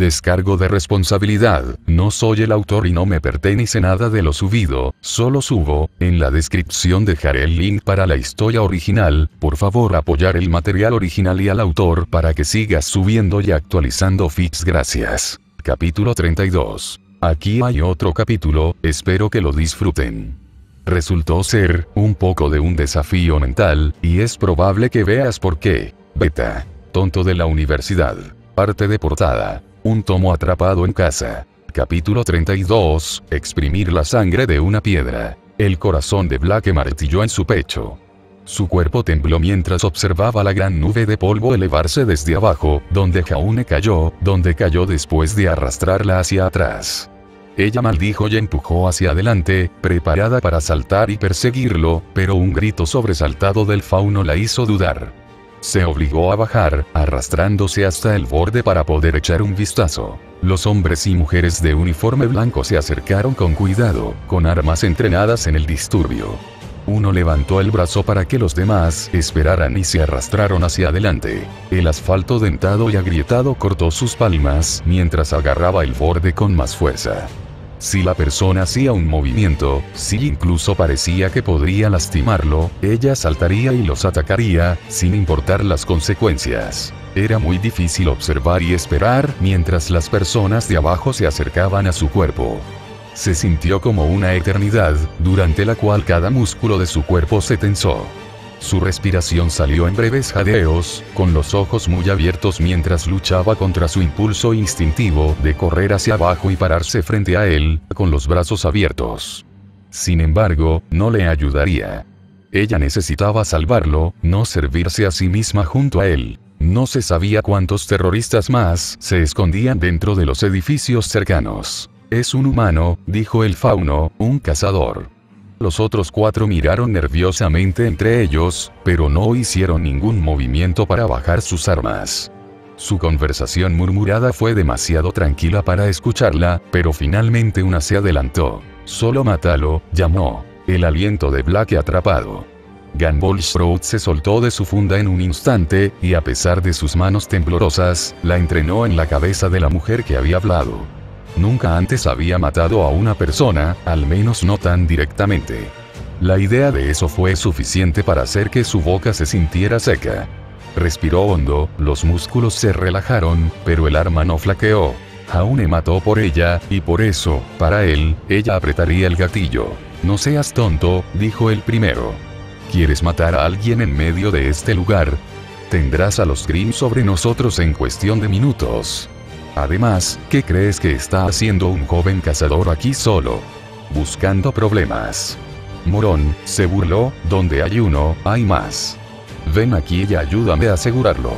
Descargo de responsabilidad, no soy el autor y no me pertenece nada de lo subido, solo subo. En la descripción dejaré el link para la historia original, por favor apoyar el material original y al autor para que sigas subiendo y actualizando feeds. Gracias. Capítulo 32. Aquí hay otro capítulo, espero que lo disfruten. Resultó ser un poco de un desafío mental, y es probable que veas por qué. Beta. Tonto de la universidad. Parte de portada. Un tomo atrapado en casa. Capítulo 32. Exprimir la sangre de una piedra. El corazón de Blake martilló en su pecho. Su cuerpo tembló mientras observaba la gran nube de polvo elevarse desde abajo, donde Jaune cayó, donde cayó después de arrastrarla hacia atrás. Ella maldijo y empujó hacia adelante, preparada para saltar y perseguirlo, pero un grito sobresaltado del fauno la hizo dudar. Se obligó a bajar, arrastrándose hasta el borde para poder echar un vistazo. Los hombres y mujeres de uniforme blanco se acercaron con cuidado, con armas entrenadas en el disturbio. Uno levantó el brazo para que los demás esperaran y se arrastraron hacia adelante. El asfalto dentado y agrietado cortó sus palmas mientras agarraba el borde con más fuerza. Si la persona hacía un movimiento, si incluso parecía que podría lastimarlo, ella saltaría y los atacaría, sin importar las consecuencias. Era muy difícil observar y esperar mientras las personas de abajo se acercaban a su cuerpo. Se sintió como una eternidad, durante la cual cada músculo de su cuerpo se tensó. Su respiración salió en breves jadeos, con los ojos muy abiertos mientras luchaba contra su impulso instintivo de correr hacia abajo y pararse frente a él, con los brazos abiertos. Sin embargo, no le ayudaría. Ella necesitaba salvarlo, no servirse a sí misma junto a él. No se sabía cuántos terroristas más se escondían dentro de los edificios cercanos. Es un humano, dijo el fauno, un cazador. Los otros 4 miraron nerviosamente entre ellos, pero no hicieron ningún movimiento para bajar sus armas. Su conversación murmurada fue demasiado tranquila para escucharla, pero finalmente una se adelantó. Solo mátalo, llamó. El aliento de Blake atrapado. Gumball Sprout se soltó de su funda en un instante, y a pesar de sus manos temblorosas, la entrenó en la cabeza de la mujer que había hablado. Nunca antes había matado a una persona, al menos no tan directamente. La idea de eso fue suficiente para hacer que su boca se sintiera seca. Respiró hondo, los músculos se relajaron, pero el arma no flaqueó. Jaune mató por ella, y por eso, para él, ella apretaría el gatillo. No seas tonto, dijo el primero. ¿Quieres matar a alguien en medio de este lugar? Tendrás a los Grimm sobre nosotros en cuestión de minutos. Además, ¿qué crees que está haciendo un joven cazador aquí solo? Buscando problemas. Morón, se burló, donde hay uno, hay más. Ven aquí y ayúdame a asegurarlo.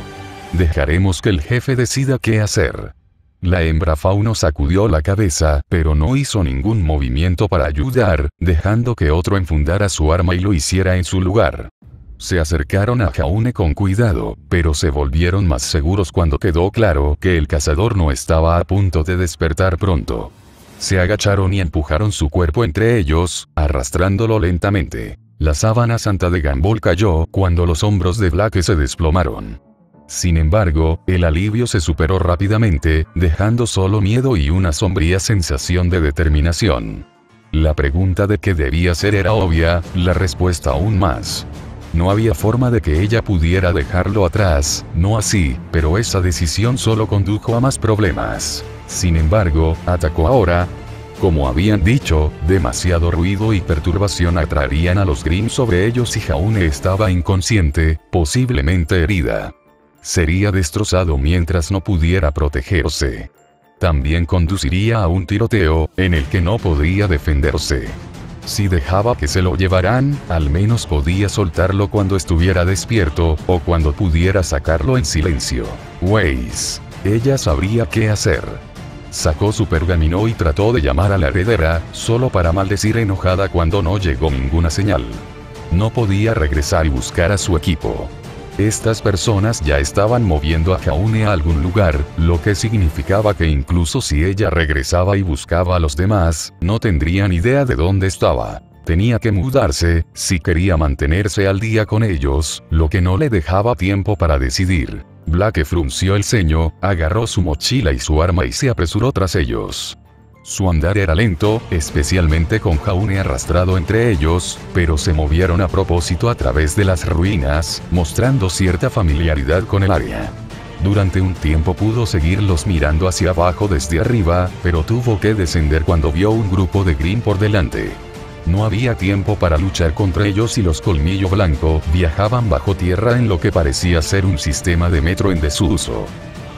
Dejaremos que el jefe decida qué hacer. La hembra fauno sacudió la cabeza, pero no hizo ningún movimiento para ayudar, dejando que otro enfundara su arma y lo hiciera en su lugar. Se acercaron a Jaune con cuidado, pero se volvieron más seguros cuando quedó claro que el cazador no estaba a punto de despertar pronto. Se agacharon y empujaron su cuerpo entre ellos, arrastrándolo lentamente. La sábana santa de Gumball cayó cuando los hombros de Blake se desplomaron. Sin embargo, el alivio se superó rápidamente, dejando solo miedo y una sombría sensación de determinación. La pregunta de qué debía hacer era obvia, la respuesta aún más. No había forma de que ella pudiera dejarlo atrás, no así, pero esa decisión solo condujo a más problemas. Sin embargo, atacó ahora. Como habían dicho, demasiado ruido y perturbación atraerían a los Grimm sobre ellos y Jaune estaba inconsciente, posiblemente herida. Sería destrozado mientras no pudiera protegerse. También conduciría a un tiroteo, en el que no podría defenderse. Si dejaba que se lo llevaran, al menos podía soltarlo cuando estuviera despierto, o cuando pudiera sacarlo en silencio. Weiss. Ella sabría qué hacer. Sacó su pergamino y trató de llamar a la heredera, solo para maldecir enojada cuando no llegó ninguna señal. No podía regresar y buscar a su equipo. Estas personas ya estaban moviendo a Jaune a algún lugar, lo que significaba que incluso si ella regresaba y buscaba a los demás, no tendrían idea de dónde estaba. Tenía que mudarse, si quería mantenerse al día con ellos, lo que no le dejaba tiempo para decidir. Blake frunció el ceño, agarró su mochila y su arma y se apresuró tras ellos. Su andar era lento, especialmente con Jaune arrastrado entre ellos, pero se movieron a propósito a través de las ruinas, mostrando cierta familiaridad con el área. Durante un tiempo pudo seguirlos mirando hacia abajo desde arriba, pero tuvo que descender cuando vio un grupo de Grimm por delante. No había tiempo para luchar contra ellos y los Colmillo Blanco viajaban bajo tierra en lo que parecía ser un sistema de metro en desuso.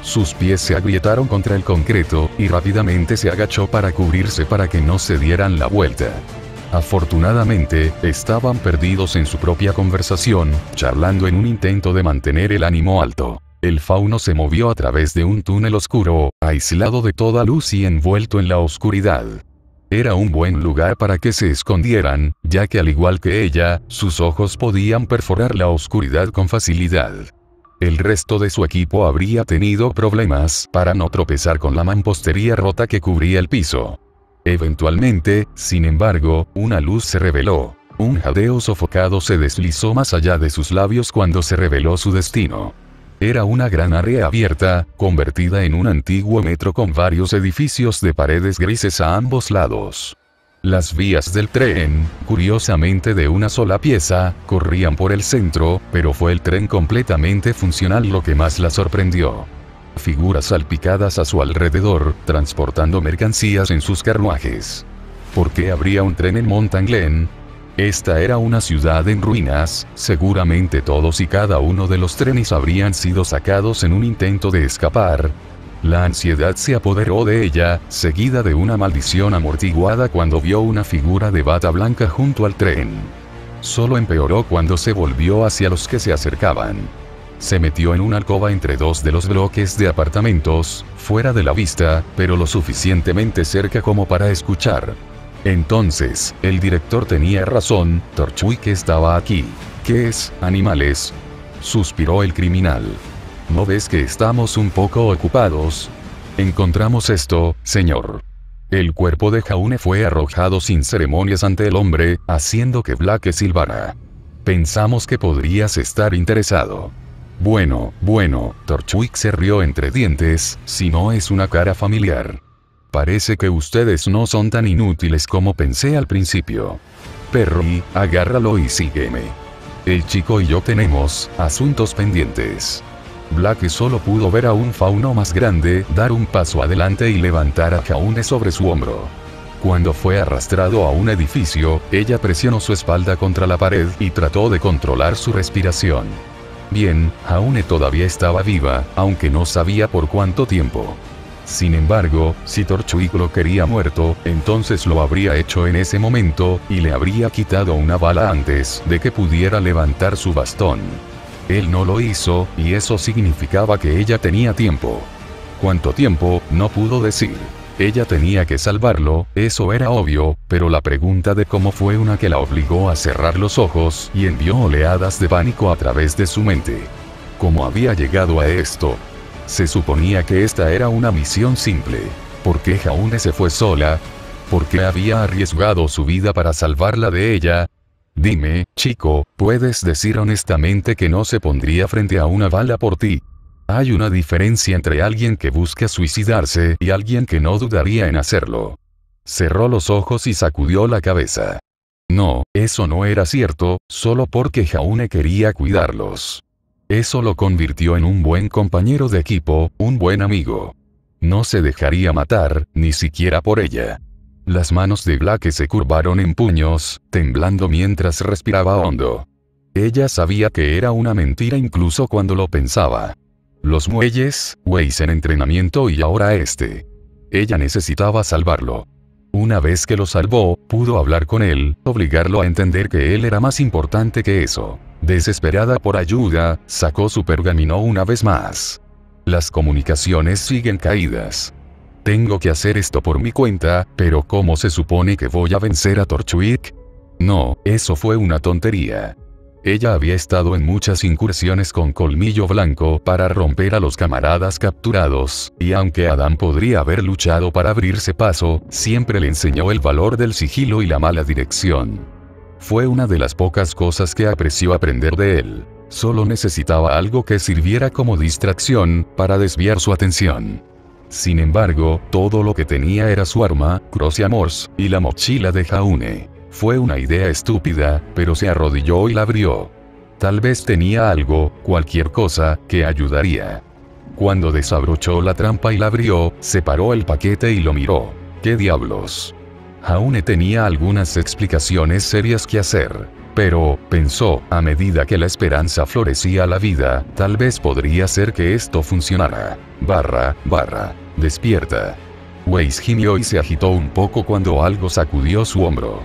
Sus pies se agrietaron contra el concreto, y rápidamente se agachó para cubrirse para que no se dieran la vuelta. Afortunadamente, estaban perdidos en su propia conversación, charlando en un intento de mantener el ánimo alto. El fauno se movió a través de un túnel oscuro, aislado de toda luz y envuelto en la oscuridad. Era un buen lugar para que se escondieran, ya que al igual que ella, sus ojos podían perforar la oscuridad con facilidad. El resto de su equipo habría tenido problemas para no tropezar con la mampostería rota que cubría el piso. Eventualmente, sin embargo, una luz se reveló. Un jadeo sofocado se deslizó más allá de sus labios cuando se reveló su destino. Era una gran área abierta, convertida en un antiguo metro con varios edificios de paredes grises a ambos lados. Las vías del tren, curiosamente de una sola pieza, corrían por el centro, pero fue el tren completamente funcional lo que más la sorprendió. Figuras salpicadas a su alrededor, transportando mercancías en sus carruajes. ¿Por qué habría un tren en Mountain Glen? Esta era una ciudad en ruinas, seguramente todos y cada uno de los trenes habrían sido sacados en un intento de escapar. La ansiedad se apoderó de ella, seguida de una maldición amortiguada cuando vio una figura de bata blanca junto al tren. Solo empeoró cuando se volvió hacia los que se acercaban. Se metió en una alcoba entre dos de los bloques de apartamentos, fuera de la vista, pero lo suficientemente cerca como para escuchar. Entonces, el director tenía razón, Torchwick estaba aquí. ¿Qué es, animales? Suspiró el criminal. ¿No ves que estamos un poco ocupados? Encontramos esto, señor. El cuerpo de Jaune fue arrojado sin ceremonias ante el hombre, haciendo que Blake silbara. Pensamos que podrías estar interesado. Bueno, Torchwick se rió entre dientes, si no es una cara familiar. Parece que ustedes no son tan inútiles como pensé al principio. Perry, agárralo y sígueme. El chico y yo tenemos asuntos pendientes. Blake solo pudo ver a un fauno más grande dar un paso adelante y levantar a Jaune sobre su hombro. Cuando fue arrastrado a un edificio, ella presionó su espalda contra la pared y trató de controlar su respiración. Bien, Jaune todavía estaba viva, aunque no sabía por cuánto tiempo. Sin embargo, si Torchwick lo quería muerto, entonces lo habría hecho en ese momento, y le habría quitado una bala antes de que pudiera levantar su bastón. Él no lo hizo, y eso significaba que ella tenía tiempo. ¿Cuánto tiempo? No pudo decir. Ella tenía que salvarlo, eso era obvio, pero la pregunta de cómo fue una que la obligó a cerrar los ojos y envió oleadas de pánico a través de su mente. ¿Cómo había llegado a esto? Se suponía que esta era una misión simple. ¿Por qué Jaune se fue sola? ¿Por qué había arriesgado su vida para salvarla de ella? Dime, chico, ¿puedes decir honestamente que no se pondría frente a una bala por ti? Hay una diferencia entre alguien que busca suicidarse y alguien que no dudaría en hacerlo. Cerró los ojos y sacudió la cabeza. No, eso no era cierto, solo porque Jaune quería cuidarlos. Eso lo convirtió en un buen compañero de equipo, un buen amigo. No se dejaría matar, ni siquiera por ella. Las manos de Blake se curvaron en puños, temblando mientras respiraba hondo. Ella sabía que era una mentira incluso cuando lo pensaba. Los muelles, Weiss en entrenamiento y ahora este. Ella necesitaba salvarlo. Una vez que lo salvó, pudo hablar con él, obligarlo a entender que él era más importante que eso. Desesperada por ayuda, sacó su pergamino una vez más. Las comunicaciones siguen caídas. Tengo que hacer esto por mi cuenta, pero ¿cómo se supone que voy a vencer a Torchwick? No, eso fue una tontería. Ella había estado en muchas incursiones con Colmillo Blanco para romper a los camaradas capturados, y aunque Adam podría haber luchado para abrirse paso, siempre le enseñó el valor del sigilo y la mala dirección. Fue una de las pocas cosas que apreció aprender de él. Solo necesitaba algo que sirviera como distracción, para desviar su atención. Sin embargo, todo lo que tenía era su arma, Crossy Morse, y la mochila de Jaune. Fue una idea estúpida, pero se arrodilló y la abrió. Tal vez tenía algo, cualquier cosa, que ayudaría. Cuando desabrochó la trampa y la abrió, separó el paquete y lo miró. ¿Qué diablos? Jaune tenía algunas explicaciones serias que hacer. Pero, pensó, a medida que la esperanza florecía la vida, tal vez podría ser que esto funcionara. Despierta. Weiss gimió y se agitó un poco cuando algo sacudió su hombro.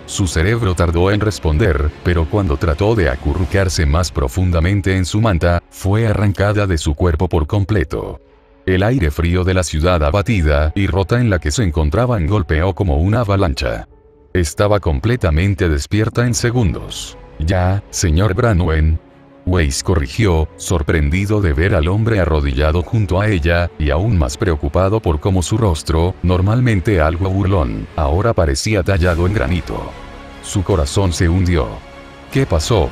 Su cerebro tardó en responder, pero cuando trató de acurrucarse más profundamente en su manta, fue arrancada de su cuerpo por completo. El aire frío de la ciudad abatida y rota en la que se encontraban golpeó como una avalancha. Estaba completamente despierta en segundos. Ya, señor Branwen. Weiss corrigió, sorprendido de ver al hombre arrodillado junto a ella, y aún más preocupado por cómo su rostro, normalmente algo burlón, ahora parecía tallado en granito. Su corazón se hundió. ¿Qué pasó?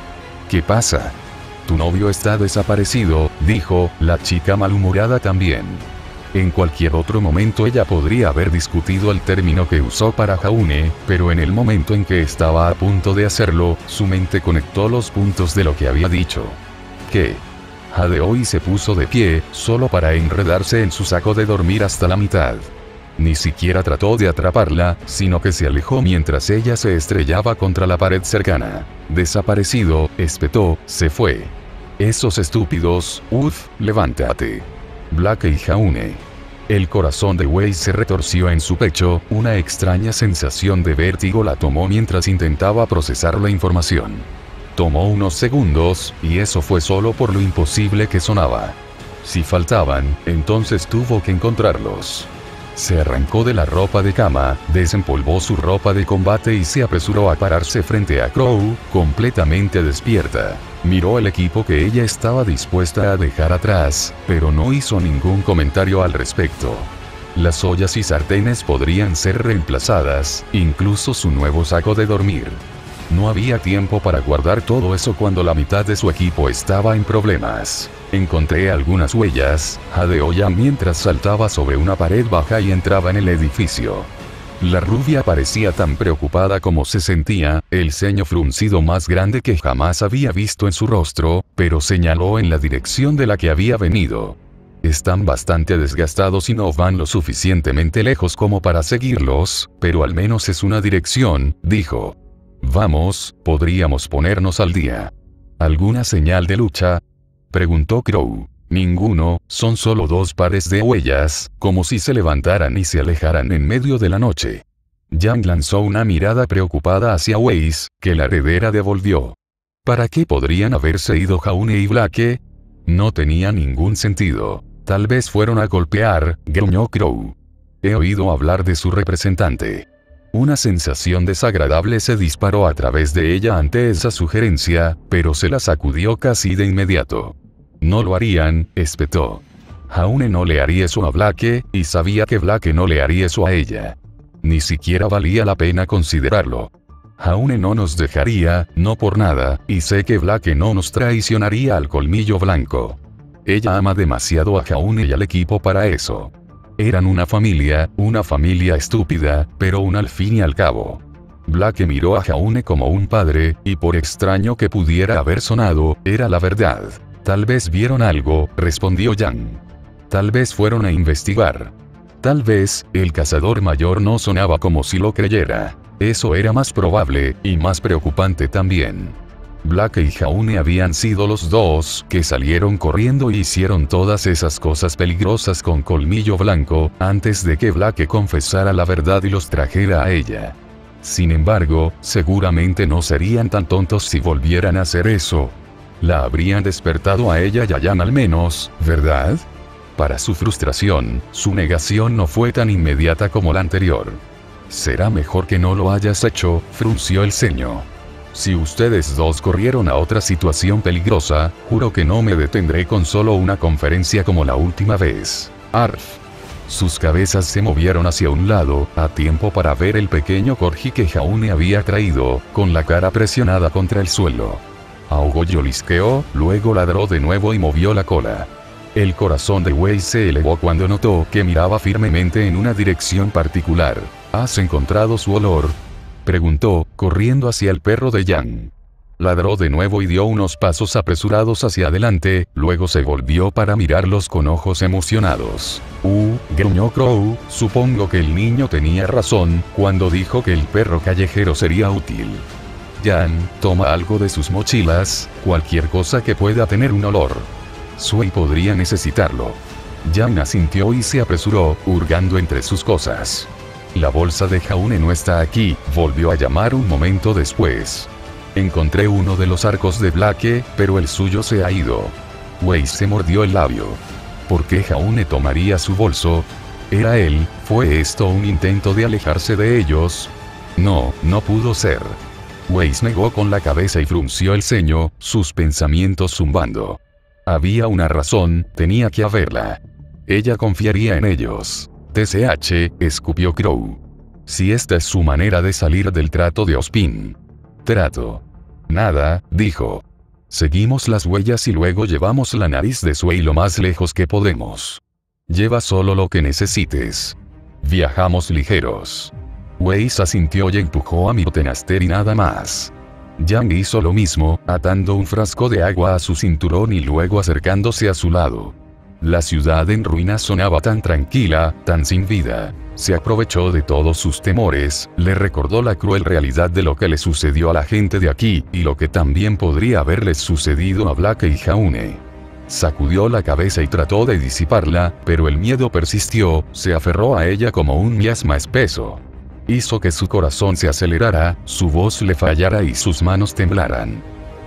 ¿Qué pasa? Tu novio está desaparecido, dijo, la chica malhumorada también. En cualquier otro momento ella podría haber discutido el término que usó para Jaune, pero en el momento en que estaba a punto de hacerlo, su mente conectó los puntos de lo que había dicho. ¿Qué? Hadeoi se puso de pie, solo para enredarse en su saco de dormir hasta la mitad. Ni siquiera trató de atraparla, sino que se alejó mientras ella se estrellaba contra la pared cercana. Desaparecido, espetó, se fue. Esos estúpidos, levántate. Blake y Jaune. El corazón de Weiss se retorció en su pecho, una extraña sensación de vértigo la tomó mientras intentaba procesar la información. Tomó unos segundos, y eso fue solo por lo imposible que sonaba. Si faltaban, entonces tuvo que encontrarlos. Se arrancó de la ropa de cama, desempolvó su ropa de combate y se apresuró a pararse frente a Crow, completamente despierta. Miró el equipo que ella estaba dispuesta a dejar atrás, pero no hizo ningún comentario al respecto. Las ollas y sartenes podrían ser reemplazadas, incluso su nuevo saco de dormir. No había tiempo para guardar todo eso cuando la mitad de su equipo estaba en problemas. Encontré algunas huellas, jadeó ya mientras saltaba sobre una pared baja y entraba en el edificio. La rubia parecía tan preocupada como se sentía, el ceño fruncido más grande que jamás había visto en su rostro, pero señaló en la dirección de la que había venido. Están bastante desgastados y no van lo suficientemente lejos como para seguirlos, pero al menos es una dirección, dijo. Vamos, podríamos ponernos al día. ¿Alguna señal de lucha? Preguntó Crow. Ninguno, son solo 2 pares de huellas, como si se levantaran y se alejaran en medio de la noche. Yang lanzó una mirada preocupada hacia Weiss, que la heredera devolvió. ¿Para qué podrían haberse ido Jaune y Blake? No tenía ningún sentido. Tal vez fueron a golpear, gruñó Crow. He oído hablar de su representante. Una sensación desagradable se disparó a través de ella ante esa sugerencia, pero se la sacudió casi de inmediato. No lo harían, espetó. Jaune no le haría eso a Blake, y sabía que Blake no le haría eso a ella. Ni siquiera valía la pena considerarlo. Jaune no nos dejaría, no por nada, y sé que Blake no nos traicionaría al colmillo blanco. Ella ama demasiado a Jaune y al equipo para eso. Eran una familia estúpida, pero una al fin y al cabo. Blake miró a Jaune como un padre, y por extraño que pudiera haber sonado, era la verdad. Tal vez vieron algo, respondió Yang. Tal vez fueron a investigar. Tal vez, el cazador mayor no sonaba como si lo creyera. Eso era más probable, y más preocupante también. Blake y Jaune habían sido los 2 que salieron corriendo y hicieron todas esas cosas peligrosas con colmillo blanco, antes de que Blake confesara la verdad y los trajera a ella. Sin embargo, seguramente no serían tan tontos si volvieran a hacer eso. La habrían despertado a ella y a Yang al menos, ¿verdad? Para su frustración, su negación no fue tan inmediata como la anterior. Será mejor que no lo hayas hecho, frunció el ceño. Si ustedes 2 corrieron a otra situación peligrosa, juro que no me detendré con solo una conferencia como la última vez. Arf. Sus cabezas se movieron hacia un lado, a tiempo para ver el pequeño corgi que Jaune había traído, con la cara presionada contra el suelo. Ahogó y olisqueó, luego ladró de nuevo y movió la cola. El corazón de Wei se elevó cuando notó que miraba firmemente en una dirección particular. ¿Has encontrado su olor?, preguntó, corriendo hacia el perro de Yang. Ladró de nuevo y dio unos pasos apresurados hacia adelante, luego se volvió para mirarlos con ojos emocionados. Gruñó Crow, supongo que el niño tenía razón, cuando dijo que el perro callejero sería útil. Yang, toma algo de sus mochilas, cualquier cosa que pueda tener un olor. Sui podría necesitarlo. Yang asintió y se apresuró, hurgando entre sus cosas. La bolsa de Jaune no está aquí, volvió a llamar un momento después. Encontré uno de los arcos de Blake, pero el suyo se ha ido. Wei se mordió el labio. ¿Por qué Jaune tomaría su bolso? ¿Era él? ¿Fue esto un intento de alejarse de ellos? No, no pudo ser. Wei negó con la cabeza y frunció el ceño, sus pensamientos zumbando. Había una razón, tenía que haberla. Ella confiaría en ellos. TCH, escupió Crow. Si esta es su manera de salir del trato de Ozpin. Trato. Nada, dijo. Seguimos las huellas y luego llevamos la nariz de Sui lo más lejos que podemos. Lleva solo lo que necesites. Viajamos ligeros. Wei asintió y empujó a Mitenasteur y nada más. Yang hizo lo mismo, atando un frasco de agua a su cinturón y luego acercándose a su lado. La ciudad en ruinas sonaba tan tranquila, tan sin vida. Se aprovechó de todos sus temores, le recordó la cruel realidad de lo que le sucedió a la gente de aquí, y lo que también podría haberles sucedido a Blake y Jaune. Sacudió la cabeza y trató de disiparla, pero el miedo persistió, se aferró a ella como un miasma espeso. Hizo que su corazón se acelerara, su voz le fallara y sus manos temblaran.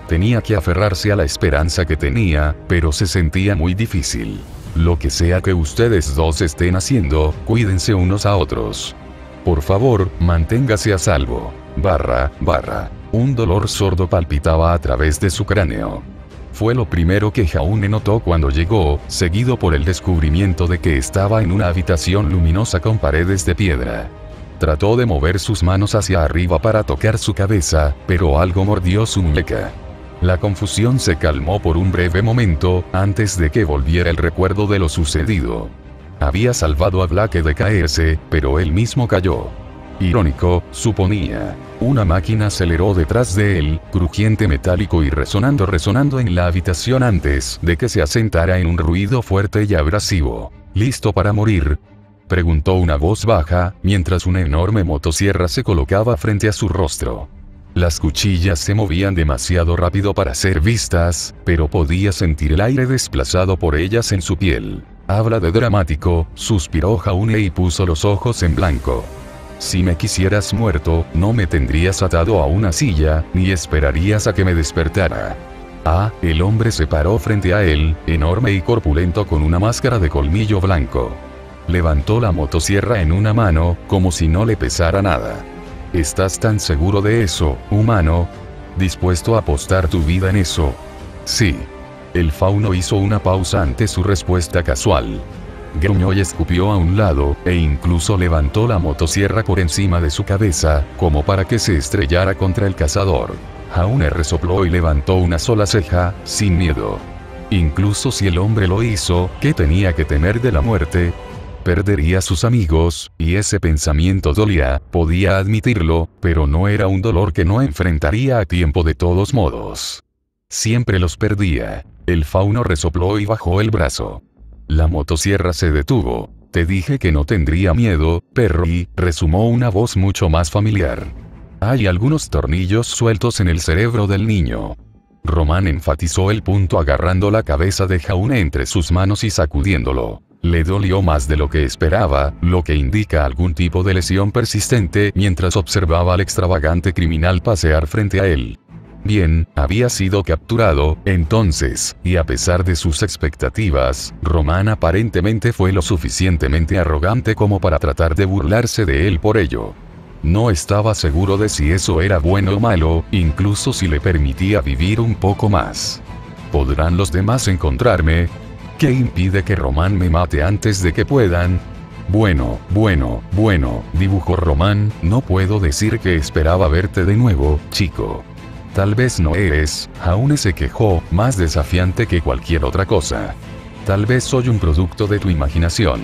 Tenía que aferrarse a la esperanza que tenía, pero se sentía muy difícil. Lo que sea que ustedes dos estén haciendo, cuídense unos a otros. Por favor, manténgase a salvo. Un dolor sordo palpitaba a través de su cráneo. Fue lo primero que Jaune notó cuando llegó, seguido por el descubrimiento de que estaba en una habitación luminosa con paredes de piedra. Trató de mover sus manos hacia arriba para tocar su cabeza, pero algo mordió su muñeca. La confusión se calmó por un breve momento, antes de que volviera el recuerdo de lo sucedido. Había salvado a Blake de caerse, pero él mismo cayó. Irónico, suponía. Una máquina aceleró detrás de él, crujiente metálico y resonando en la habitación antes de que se asentara en un ruido fuerte y abrasivo. ¿Listo para morir?, preguntó una voz baja, mientras una enorme motosierra se colocaba frente a su rostro. Las cuchillas se movían demasiado rápido para ser vistas, pero podía sentir el aire desplazado por ellas en su piel. Habla de dramático, suspiró Jaune y puso los ojos en blanco. Si me quisieras muerto, no me tendrías atado a una silla, ni esperarías a que me despertara. El hombre se paró frente a él, enorme y corpulento con una máscara de colmillo blanco. Levantó la motosierra en una mano, como si no le pesara nada. ¿Estás tan seguro de eso, humano? ¿Dispuesto a apostar tu vida en eso? Sí. El fauno hizo una pausa ante su respuesta casual. Gruñó y escupió a un lado, e incluso levantó la motosierra por encima de su cabeza, como para que se estrellara contra el cazador. Jaune resopló y levantó una sola ceja, sin miedo. Incluso si el hombre lo hizo, ¿qué tenía que temer de la muerte? Perdería a sus amigos, y ese pensamiento dolía, podía admitirlo, pero no era un dolor que no enfrentaría a tiempo de todos modos. Siempre los perdía. El fauno resopló y bajó el brazo. La motosierra se detuvo. Te dije que no tendría miedo, perro, y resumó una voz mucho más familiar. Hay algunos tornillos sueltos en el cerebro del niño. Román enfatizó el punto agarrando la cabeza de Jaune entre sus manos y sacudiéndolo. Le dolió más de lo que esperaba, lo que indica algún tipo de lesión persistente mientras observaba al extravagante criminal pasear frente a él. Bien, había sido capturado, entonces, y a pesar de sus expectativas, Román aparentemente fue lo suficientemente arrogante como para tratar de burlarse de él por ello. No estaba seguro de si eso era bueno o malo, incluso si le permitía vivir un poco más. ¿Podrán los demás encontrarme? ¿Qué impide que Román me mate antes de que puedan? Bueno, dibujó Román, no puedo decir que esperaba verte de nuevo, chico. Tal vez no eres, Jaune se quejó, más desafiante que cualquier otra cosa. Tal vez soy un producto de tu imaginación.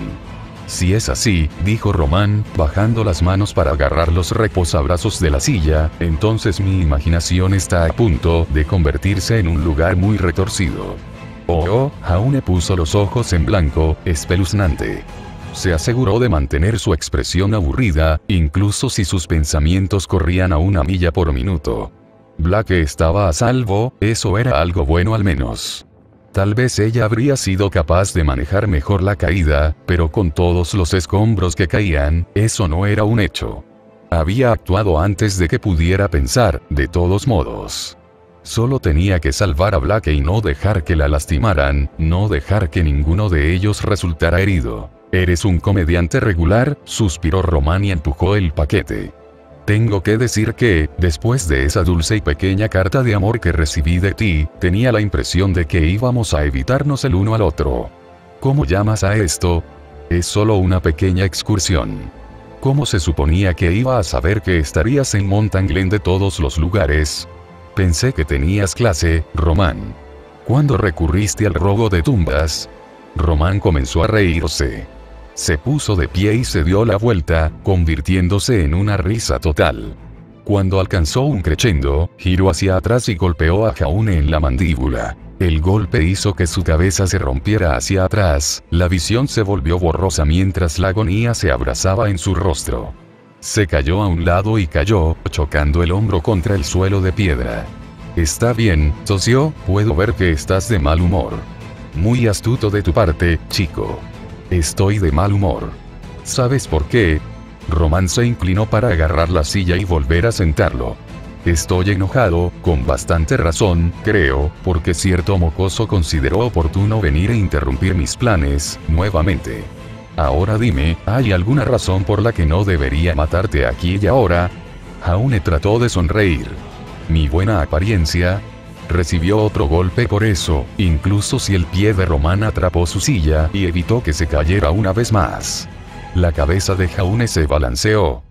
Si es así, dijo Román, bajando las manos para agarrar los reposabrazos de la silla, entonces mi imaginación está a punto de convertirse en un lugar muy retorcido. Oh, Jaune puso los ojos en blanco, espeluznante. Se aseguró de mantener su expresión aburrida, incluso si sus pensamientos corrían a 1 milla por minuto. Blake estaba a salvo, eso era algo bueno al menos. Tal vez ella habría sido capaz de manejar mejor la caída, pero con todos los escombros que caían, eso no era un hecho. Había actuado antes de que pudiera pensar, de todos modos. Solo tenía que salvar a Blake y no dejar que la lastimaran, no dejar que ninguno de ellos resultara herido. Eres un comediante regular, suspiró Román y empujó el paquete. Tengo que decir que, después de esa dulce y pequeña carta de amor que recibí de ti, tenía la impresión de que íbamos a evitarnos el uno al otro. ¿Cómo llamas a esto? Es solo una pequeña excursión. ¿Cómo se suponía que iba a saber que estarías en Mountain Glen de todos los lugares? Pensé que tenías clase, Román. ¿Cuándo recurriste al robo de tumbas? Román comenzó a reírse. Se puso de pie y se dio la vuelta, convirtiéndose en una risa total. Cuando alcanzó un crescendo, giró hacia atrás y golpeó a Jaune en la mandíbula. El golpe hizo que su cabeza se rompiera hacia atrás, la visión se volvió borrosa mientras la agonía se abrazaba en su rostro. Se cayó a un lado y cayó, chocando el hombro contra el suelo de piedra. Está bien, socio, puedo ver que estás de mal humor. Muy astuto de tu parte, chico. Estoy de mal humor. ¿Sabes por qué? Román se inclinó para agarrar la silla y volver a sentarlo. Estoy enojado, con bastante razón, creo, porque cierto mocoso consideró oportuno venir e interrumpir mis planes, nuevamente. Ahora dime, ¿hay alguna razón por la que no debería matarte aquí y ahora? Jaune trató de sonreír. Mi buena apariencia. Recibió otro golpe por eso, incluso si el pie de Román atrapó su silla y evitó que se cayera una vez más. La cabeza de Jaune se balanceó.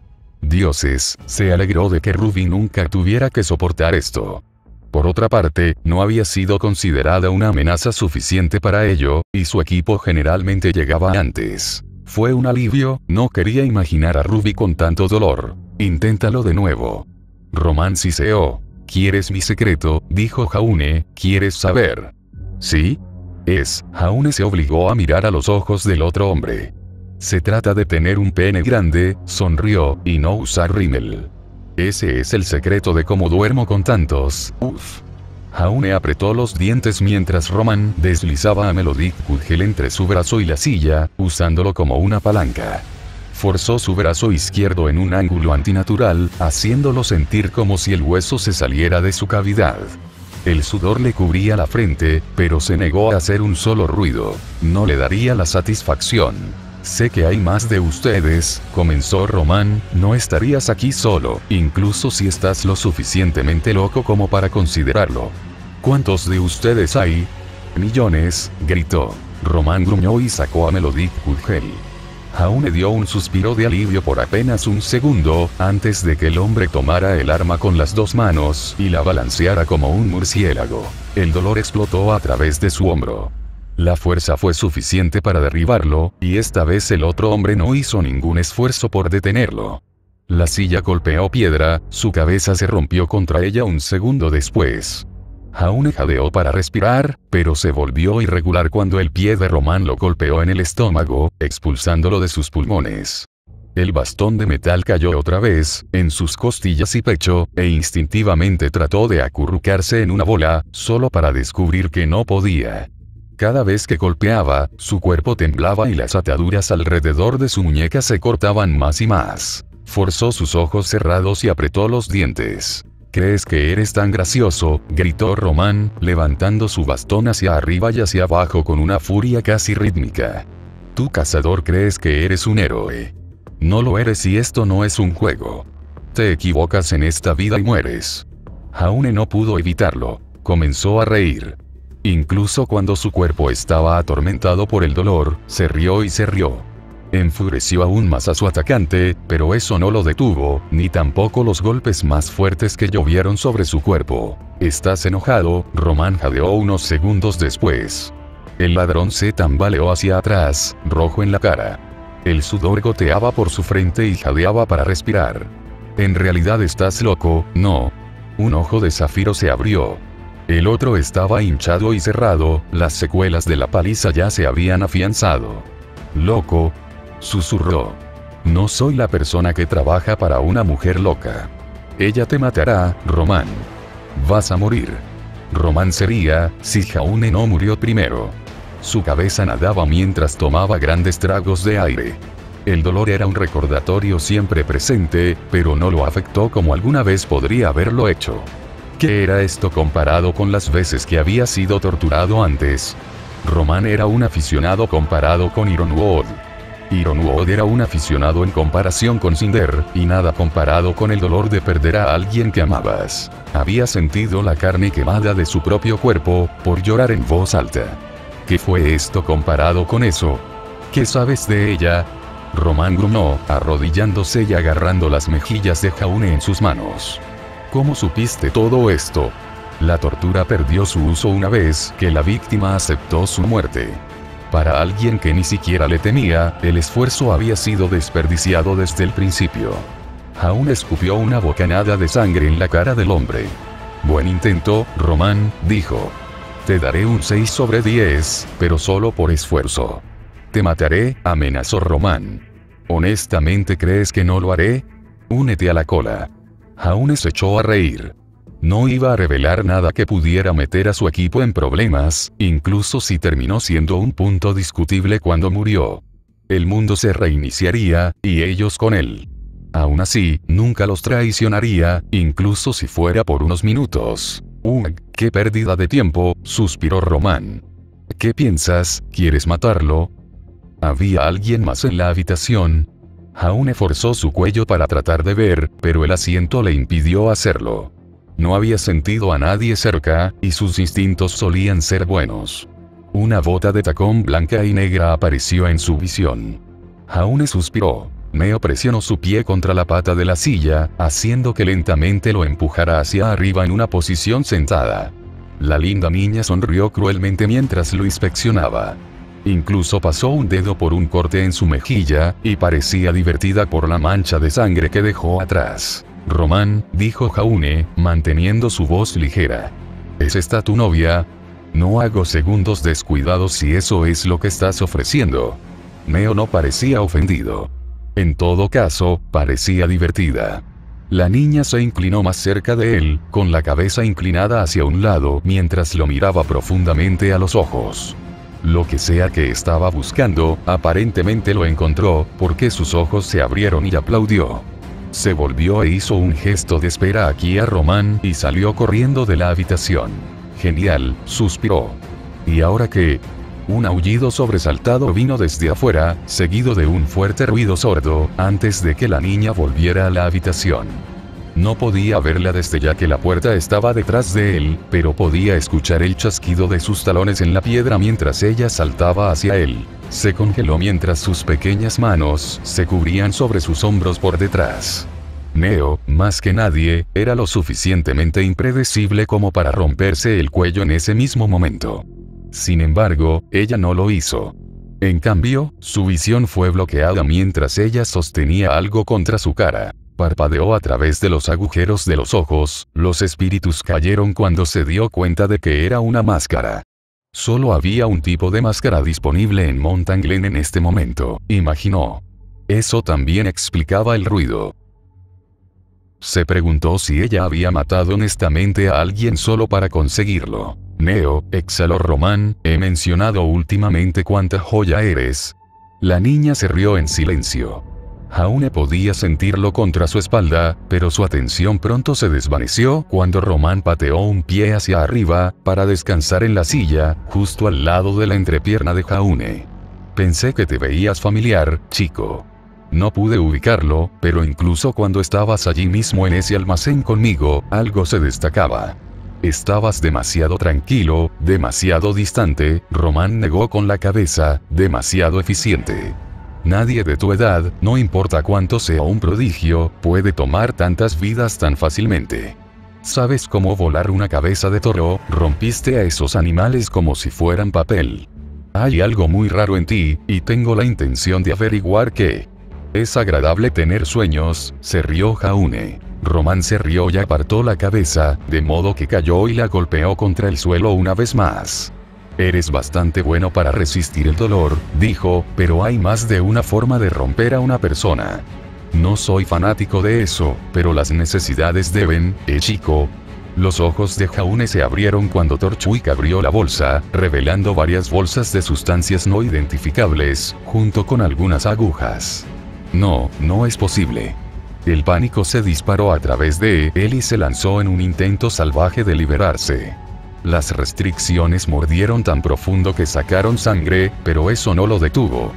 Dioses, se alegró de que Ruby nunca tuviera que soportar esto. Por otra parte, no había sido considerada una amenaza suficiente para ello, y su equipo generalmente llegaba antes. Fue un alivio, no quería imaginar a Ruby con tanto dolor. Inténtalo de nuevo. Román siseó. ¿Quieres mi secreto?, dijo Jaune, ¿quieres saber? ¿Sí? Jaune se obligó a mirar a los ojos del otro hombre. Se trata de tener un pene grande, sonrió, y no usar rímel. Ese es el secreto de cómo duermo con tantos, uff. Jaune apretó los dientes mientras Román deslizaba a Melody Kudgel entre su brazo y la silla, usándolo como una palanca. Forzó su brazo izquierdo en un ángulo antinatural, haciéndolo sentir como si el hueso se saliera de su cavidad. El sudor le cubría la frente, pero se negó a hacer un solo ruido. No le daría la satisfacción. Sé que hay más de ustedes, comenzó Román, no estarías aquí solo, incluso si estás lo suficientemente loco como para considerarlo. ¿Cuántos de ustedes hay? Millones, gritó. Román gruñó y sacó a Melody Kudgel. Jaune dio un suspiro de alivio por apenas un segundo, antes de que el hombre tomara el arma con las dos manos y la balanceara como un murciélago. El dolor explotó a través de su hombro. La fuerza fue suficiente para derribarlo, y esta vez el otro hombre no hizo ningún esfuerzo por detenerlo. La silla golpeó piedra, su cabeza se rompió contra ella un segundo después. Jaune jadeó para respirar, pero se volvió irregular cuando el pie de Román lo golpeó en el estómago, expulsándolo de sus pulmones. El bastón de metal cayó otra vez, en sus costillas y pecho, e instintivamente trató de acurrucarse en una bola, solo para descubrir que no podía. Cada vez que golpeaba, su cuerpo temblaba y las ataduras alrededor de su muñeca se cortaban más y más. Forzó sus ojos cerrados y apretó los dientes. ¿Crees que eres tan gracioso?, gritó Román, levantando su bastón hacia arriba y hacia abajo con una furia casi rítmica. Tú, cazador, crees que eres un héroe. No lo eres y esto no es un juego. Te equivocas en esta vida y mueres. Jaune no pudo evitarlo. Comenzó a reír. Incluso cuando su cuerpo estaba atormentado por el dolor, se rió y se rió. Enfureció aún más a su atacante, pero eso no lo detuvo, ni tampoco los golpes más fuertes que llovieron sobre su cuerpo. ¿Estás enojado? Román jadeó unos segundos después. El ladrón se tambaleó hacia atrás, rojo en la cara. El sudor goteaba por su frente y jadeaba para respirar. ¿En realidad estás loco? No. Un ojo de zafiro se abrió. El otro estaba hinchado y cerrado, las secuelas de la paliza ya se habían afianzado. ¿Loco? Susurró. No soy la persona que trabaja para una mujer loca. Ella te matará, Román. Vas a morir. Román sería, si Jaune no murió primero. Su cabeza nadaba mientras tomaba grandes tragos de aire. El dolor era un recordatorio siempre presente, pero no lo afectó como alguna vez podría haberlo hecho. ¿Qué era esto comparado con las veces que había sido torturado antes? Román era un aficionado comparado con Ironwood. Ironwood era un aficionado en comparación con Cinder, y nada comparado con el dolor de perder a alguien que amabas. Había sentido la carne quemada de su propio cuerpo, por llorar en voz alta. ¿Qué fue esto comparado con eso? ¿Qué sabes de ella? Román gruñó, arrodillándose y agarrando las mejillas de Jaune en sus manos. ¿Cómo supiste todo esto? La tortura perdió su uso una vez que la víctima aceptó su muerte. Para alguien que ni siquiera le temía, el esfuerzo había sido desperdiciado desde el principio. Jaune escupió una bocanada de sangre en la cara del hombre. Buen intento, Román, dijo. Te daré un 6 sobre 10, pero solo por esfuerzo. Te mataré, amenazó Román. ¿Honestamente crees que no lo haré? Únete a la cola. Jaune se echó a reír. No iba a revelar nada que pudiera meter a su equipo en problemas, incluso si terminó siendo un punto discutible cuando murió. El mundo se reiniciaría, y ellos con él. Aún así, nunca los traicionaría, incluso si fuera por unos minutos. ¡Qué pérdida de tiempo!, suspiró Román. ¿Qué piensas? ¿Quieres matarlo? ¿Había alguien más en la habitación? Jaune forzó su cuello para tratar de ver, pero el asiento le impidió hacerlo. No había sentido a nadie cerca, y sus instintos solían ser buenos. Una bota de tacón blanca y negra apareció en su visión. Jaune suspiró. Neo presionó su pie contra la pata de la silla, haciendo que lentamente lo empujara hacia arriba en una posición sentada. La linda niña sonrió cruelmente mientras lo inspeccionaba. Incluso pasó un dedo por un corte en su mejilla, y parecía divertida por la mancha de sangre que dejó atrás. Román, dijo Jaune, manteniendo su voz ligera. ¿Es esta tu novia? No hago segundos descuidados si eso es lo que estás ofreciendo. Neo no parecía ofendido. En todo caso, parecía divertida. La niña se inclinó más cerca de él, con la cabeza inclinada hacia un lado mientras lo miraba profundamente a los ojos. Lo que sea que estaba buscando, aparentemente lo encontró, porque sus ojos se abrieron y aplaudió. Se volvió e hizo un gesto de espera aquí a Román y salió corriendo de la habitación. Genial, suspiró. ¿Y ahora qué? Un aullido sobresaltado vino desde afuera, seguido de un fuerte ruido sordo, antes de que la niña volviera a la habitación. No podía verla desde ya que la puerta estaba detrás de él, pero podía escuchar el chasquido de sus talones en la piedra mientras ella saltaba hacia él. Se congeló mientras sus pequeñas manos se cubrían sobre sus hombros por detrás. Neo, más que nadie, era lo suficientemente impredecible como para romperse el cuello en ese mismo momento. Sin embargo, ella no lo hizo. En cambio, su visión fue bloqueada mientras ella sostenía algo contra su cara. Parpadeó a través de los agujeros de los ojos, los espíritus cayeron cuando se dio cuenta de que era una máscara. Solo había un tipo de máscara disponible en Mountain Glen en este momento, imaginó. Eso también explicaba el ruido. Se preguntó si ella había matado honestamente a alguien solo para conseguirlo. Neo, exhaló Román, he mencionado últimamente cuánta joya eres. La niña se rió en silencio. Jaune podía sentirlo contra su espalda, pero su atención pronto se desvaneció cuando Román pateó un pie hacia arriba, para descansar en la silla, justo al lado de la entrepierna de Jaune. Pensé que te veías familiar, chico. No pude ubicarlo, pero incluso cuando estabas allí mismo en ese almacén conmigo, algo se destacaba. Estabas demasiado tranquilo, demasiado distante, Román negó con la cabeza, demasiado eficiente. Nadie de tu edad, no importa cuánto sea un prodigio, puede tomar tantas vidas tan fácilmente. ¿Sabes cómo volar una cabeza de toro? Rompiste a esos animales como si fueran papel. Hay algo muy raro en ti, y tengo la intención de averiguar qué. Es agradable tener sueños, se rió Jaune. Román se rió y apartó la cabeza, de modo que cayó y la golpeó contra el suelo una vez más. Eres bastante bueno para resistir el dolor, dijo, pero hay más de una forma de romper a una persona. No soy fanático de eso, pero las necesidades deben, chico. Los ojos de Jaune se abrieron cuando Torchwick abrió la bolsa, revelando varias bolsas de sustancias no identificables, junto con algunas agujas. No, no es posible. El pánico se disparó a través de él y se lanzó en un intento salvaje de liberarse. Las restricciones mordieron tan profundo que sacaron sangre, pero eso no lo detuvo.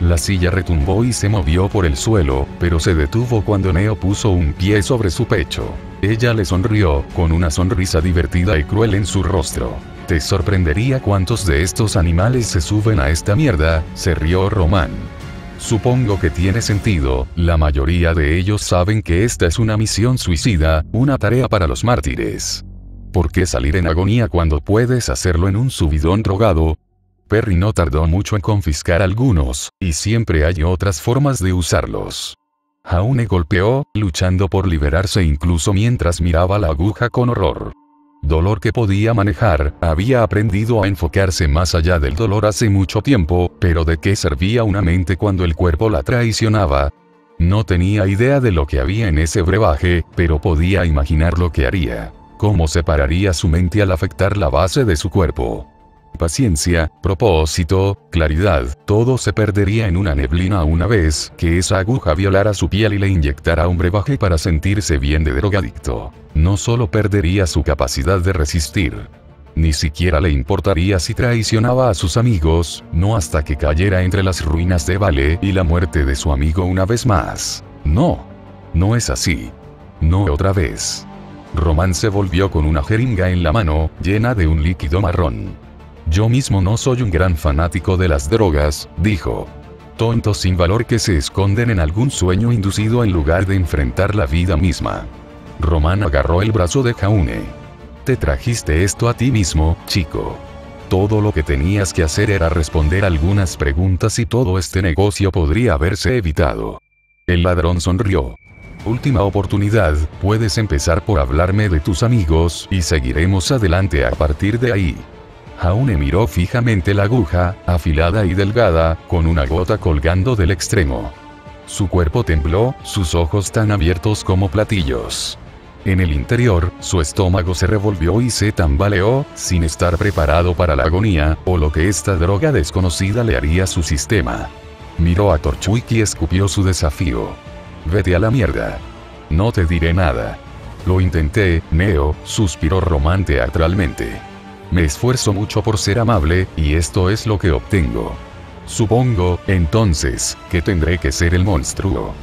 La silla retumbó y se movió por el suelo, pero se detuvo cuando Neo puso un pie sobre su pecho. Ella le sonrió, con una sonrisa divertida y cruel en su rostro. Te sorprendería cuántos de estos animales se suben a esta mierda, se rió Román. Supongo que tiene sentido, la mayoría de ellos saben que esta es una misión suicida, una tarea para los mártires. ¿Por qué salir en agonía cuando puedes hacerlo en un subidón drogado? Perry no tardó mucho en confiscar algunos, y siempre hay otras formas de usarlos. Jaune golpeó, luchando por liberarse incluso mientras miraba la aguja con horror. Dolor que podía manejar, había aprendido a enfocarse más allá del dolor hace mucho tiempo, pero ¿de qué servía una mente cuando el cuerpo la traicionaba? No tenía idea de lo que había en ese brebaje, pero podía imaginar lo que haría. Cómo separaría su mente al afectar la base de su cuerpo. Paciencia, propósito, claridad, todo se perdería en una neblina una vez que esa aguja violara su piel y le inyectara un brebaje para sentirse bien de drogadicto. No solo perdería su capacidad de resistir. Ni siquiera le importaría si traicionaba a sus amigos, no hasta que cayera entre las ruinas de Vale y la muerte de su amigo una vez más. No. No es así. No otra vez. Román se volvió con una jeringa en la mano, llena de un líquido marrón. Yo mismo no soy un gran fanático de las drogas, dijo. Tontos sin valor que se esconden en algún sueño inducido en lugar de enfrentar la vida misma. Román agarró el brazo de Jaune. Te trajiste esto a ti mismo, chico. Todo lo que tenías que hacer era responder algunas preguntas y todo este negocio podría haberse evitado. El ladrón sonrió. Última oportunidad, puedes empezar por hablarme de tus amigos y seguiremos adelante a partir de ahí. Jaune miró fijamente la aguja, afilada y delgada, con una gota colgando del extremo. Su cuerpo tembló, sus ojos tan abiertos como platillos. En el interior, su estómago se revolvió y se tambaleó, sin estar preparado para la agonía, o lo que esta droga desconocida le haría a su sistema. Miró a Torchwick y escupió su desafío. Vete a la mierda. No te diré nada. Lo intenté, Neo, suspiró Román teatralmente. Me esfuerzo mucho por ser amable, y esto es lo que obtengo. Supongo, entonces, que tendré que ser el monstruo.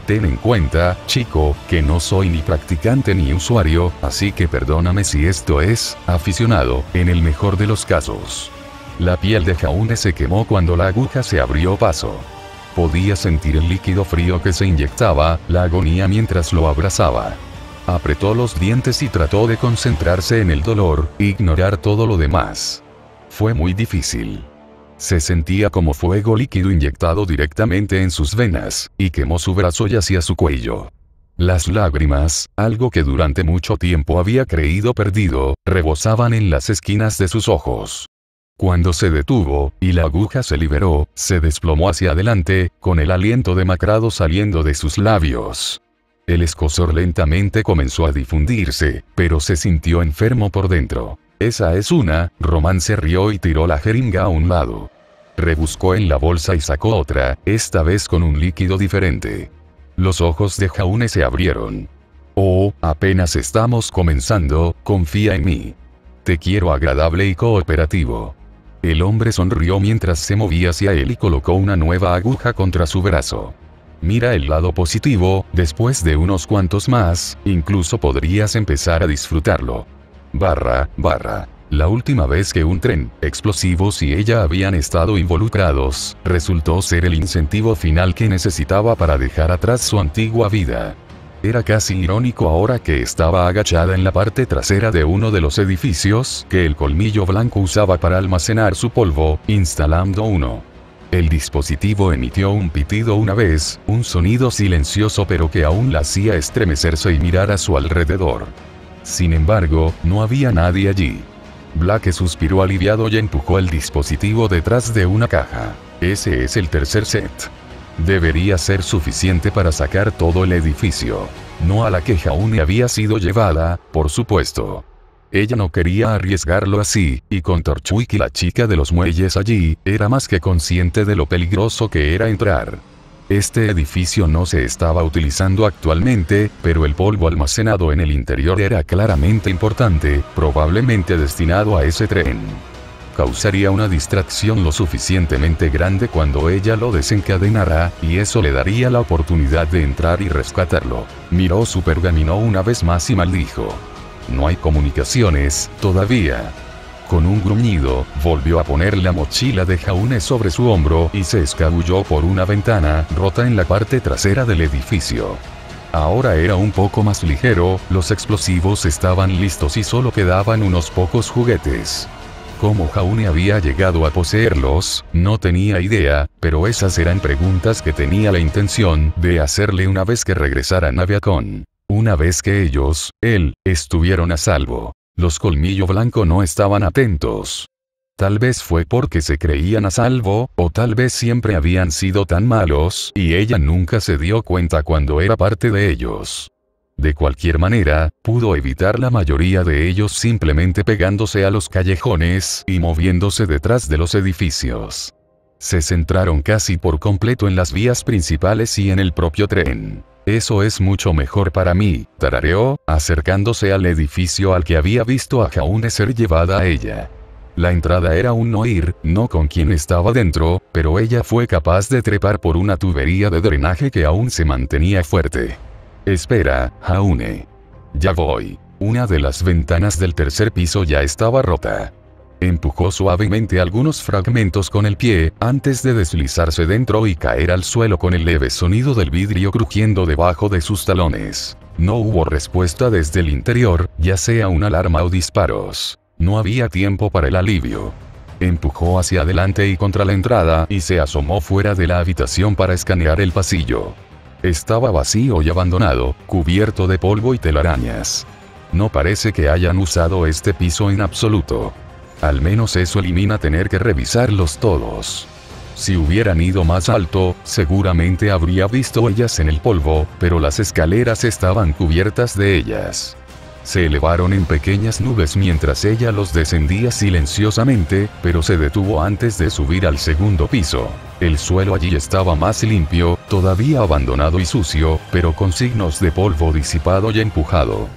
Ten en cuenta, chico, que no soy ni practicante ni usuario, así que perdóname si esto es, aficionado, en el mejor de los casos. La piel de Jaune se quemó cuando la aguja se abrió paso. Podía sentir el líquido frío que se inyectaba, la agonía mientras lo abrazaba. Apretó los dientes y trató de concentrarse en el dolor, ignorar todo lo demás. Fue muy difícil. Se sentía como fuego líquido inyectado directamente en sus venas, y quemó su brazo y hacia su cuello. Las lágrimas, algo que durante mucho tiempo había creído perdido, rebosaban en las esquinas de sus ojos. Cuando se detuvo, y la aguja se liberó, se desplomó hacia adelante, con el aliento demacrado saliendo de sus labios. El escozor lentamente comenzó a difundirse, pero se sintió enfermo por dentro. Esa es una, Román se rió y tiró la jeringa a un lado. Rebuscó en la bolsa y sacó otra, esta vez con un líquido diferente. Los ojos de Jaune se abrieron. Oh, apenas estamos comenzando, confía en mí. Te quiero agradable y cooperativo. El hombre sonrió mientras se movía hacia él y colocó una nueva aguja contra su brazo. Mira el lado positivo, después de unos cuantos más, incluso podrías empezar a disfrutarlo. La última vez que un tren, explosivos y ella habían estado involucrados, resultó ser el incentivo final que necesitaba para dejar atrás su antigua vida. Era casi irónico ahora que estaba agachada en la parte trasera de uno de los edificios que el colmillo blanco usaba para almacenar su polvo, instalando uno. El dispositivo emitió un pitido una vez, un sonido silencioso pero que aún la hacía estremecerse y mirar a su alrededor. Sin embargo, no había nadie allí. Blake suspiró aliviado y empujó el dispositivo detrás de una caja. Ese es el tercer set. Debería ser suficiente para sacar todo el edificio. No a la que Jaune había sido llevada, por supuesto. Ella no quería arriesgarlo así, y con Torchwick y la chica de los muelles allí, era más que consciente de lo peligroso que era entrar. Este edificio no se estaba utilizando actualmente, pero el polvo almacenado en el interior era claramente importante, probablemente destinado a ese tren. Causaría una distracción lo suficientemente grande cuando ella lo desencadenara, y eso le daría la oportunidad de entrar y rescatarlo. Miró su pergamino una vez más y maldijo. No hay comunicaciones, todavía. Con un gruñido, volvió a poner la mochila de Jaune sobre su hombro y se escabulló por una ventana rota en la parte trasera del edificio. Ahora era un poco más ligero, los explosivos estaban listos y solo quedaban unos pocos juguetes. Cómo Jaune había llegado a poseerlos, no tenía idea, pero esas eran preguntas que tenía la intención de hacerle una vez que regresara a Naviacon. Una vez que ellos, estuvieron a salvo. Los colmillo blanco no estaban atentos. Tal vez fue porque se creían a salvo, o tal vez siempre habían sido tan malos y ella nunca se dio cuenta cuando era parte de ellos. De cualquier manera, pudo evitar la mayoría de ellos simplemente pegándose a los callejones y moviéndose detrás de los edificios. Se centraron casi por completo en las vías principales y en el propio tren. Eso es mucho mejor para mí, tarareó, acercándose al edificio al que había visto a Jaune ser llevada a ella. La entrada era un no ir, no con quien estaba dentro, pero ella fue capaz de trepar por una tubería de drenaje que aún se mantenía fuerte. Espera, Jaune. Ya voy. Una de las ventanas del tercer piso ya estaba rota. Empujó suavemente algunos fragmentos con el pie, antes de deslizarse dentro y caer al suelo con el leve sonido del vidrio crujiendo debajo de sus talones. No hubo respuesta desde el interior, ya sea una alarma o disparos. No había tiempo para el alivio. Empujó hacia adelante y contra la entrada y se asomó fuera de la habitación para escanear el pasillo. Estaba vacío y abandonado, cubierto de polvo y telarañas. No parece que hayan usado este piso en absoluto. Al menos eso elimina tener que revisarlos todos. Si hubieran ido más alto, seguramente habría visto huellas en el polvo, pero las escaleras estaban cubiertas de ellas. Se elevaron en pequeñas nubes mientras ella los descendía silenciosamente, pero se detuvo antes de subir al segundo piso. El suelo allí estaba más limpio, todavía abandonado y sucio, pero con signos de polvo disipado y empujado.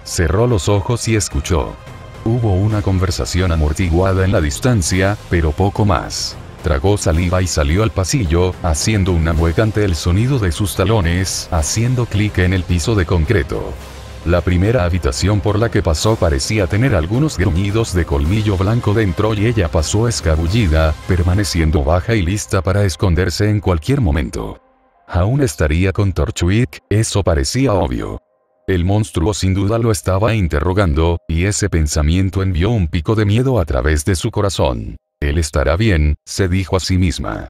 Cerró los ojos y escuchó. Hubo una conversación amortiguada en la distancia, pero poco más. Tragó saliva y salió al pasillo, haciendo una mueca ante el sonido de sus talones, haciendo clic en el piso de concreto. La primera habitación por la que pasó parecía tener algunos gruñidos de colmillo blanco dentro y ella pasó escabullida, permaneciendo baja y lista para esconderse en cualquier momento. Aún estaría con Torchwick, eso parecía obvio. El monstruo sin duda lo estaba interrogando, y ese pensamiento envió un pico de miedo a través de su corazón. Él estará bien, se dijo a sí misma.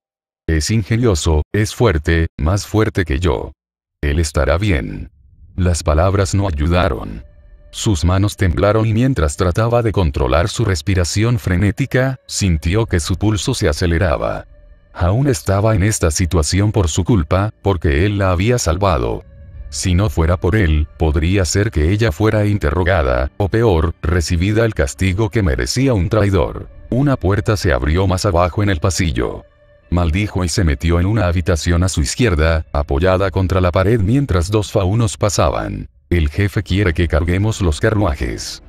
Es ingenioso, es fuerte, más fuerte que yo. Él estará bien. Las palabras no ayudaron. Sus manos temblaron y mientras trataba de controlar su respiración frenética, sintió que su pulso se aceleraba. Aún estaba en esta situación por su culpa, porque él la había salvado. Si no fuera por él, podría ser que ella fuera interrogada, o peor, recibida el castigo que merecía un traidor. Una puerta se abrió más abajo en el pasillo. Maldijo y se metió en una habitación a su izquierda, apoyada contra la pared mientras dos faunos pasaban. El jefe quiere que carguemos los carruajes.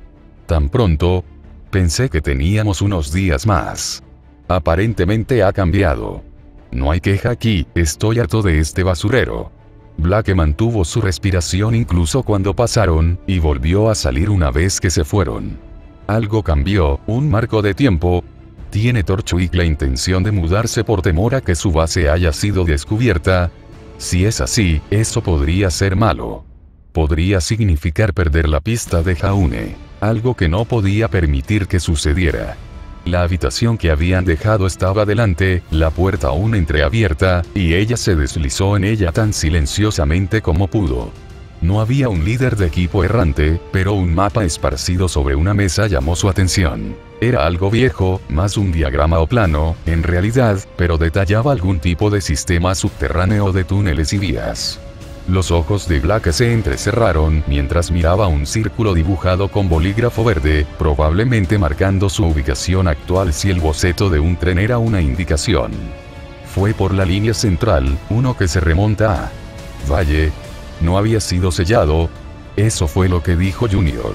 Tan pronto. Pensé que teníamos unos días más. Aparentemente ha cambiado. No hay queja aquí, estoy harto de este basurero. Blake mantuvo su respiración incluso cuando pasaron, y volvió a salir una vez que se fueron. Algo cambió, un marco de tiempo. ¿Tiene Torchwick la intención de mudarse por temor a que su base haya sido descubierta? Si es así, eso podría ser malo. Podría significar perder la pista de Jaune, algo que no podía permitir que sucediera. La habitación que habían dejado estaba delante, la puerta aún entreabierta, y ella se deslizó en ella tan silenciosamente como pudo. No había un líder de equipo errante, pero un mapa esparcido sobre una mesa llamó su atención. Era algo viejo, más un diagrama o plano, en realidad, pero detallaba algún tipo de sistema subterráneo de túneles y vías. Los ojos de Black se entrecerraron mientras miraba un círculo dibujado con bolígrafo verde, probablemente marcando su ubicación actual si el boceto de un tren era una indicación. Fue por la línea central, uno que se remonta a Valle. No había sido sellado. Eso fue lo que dijo Junior.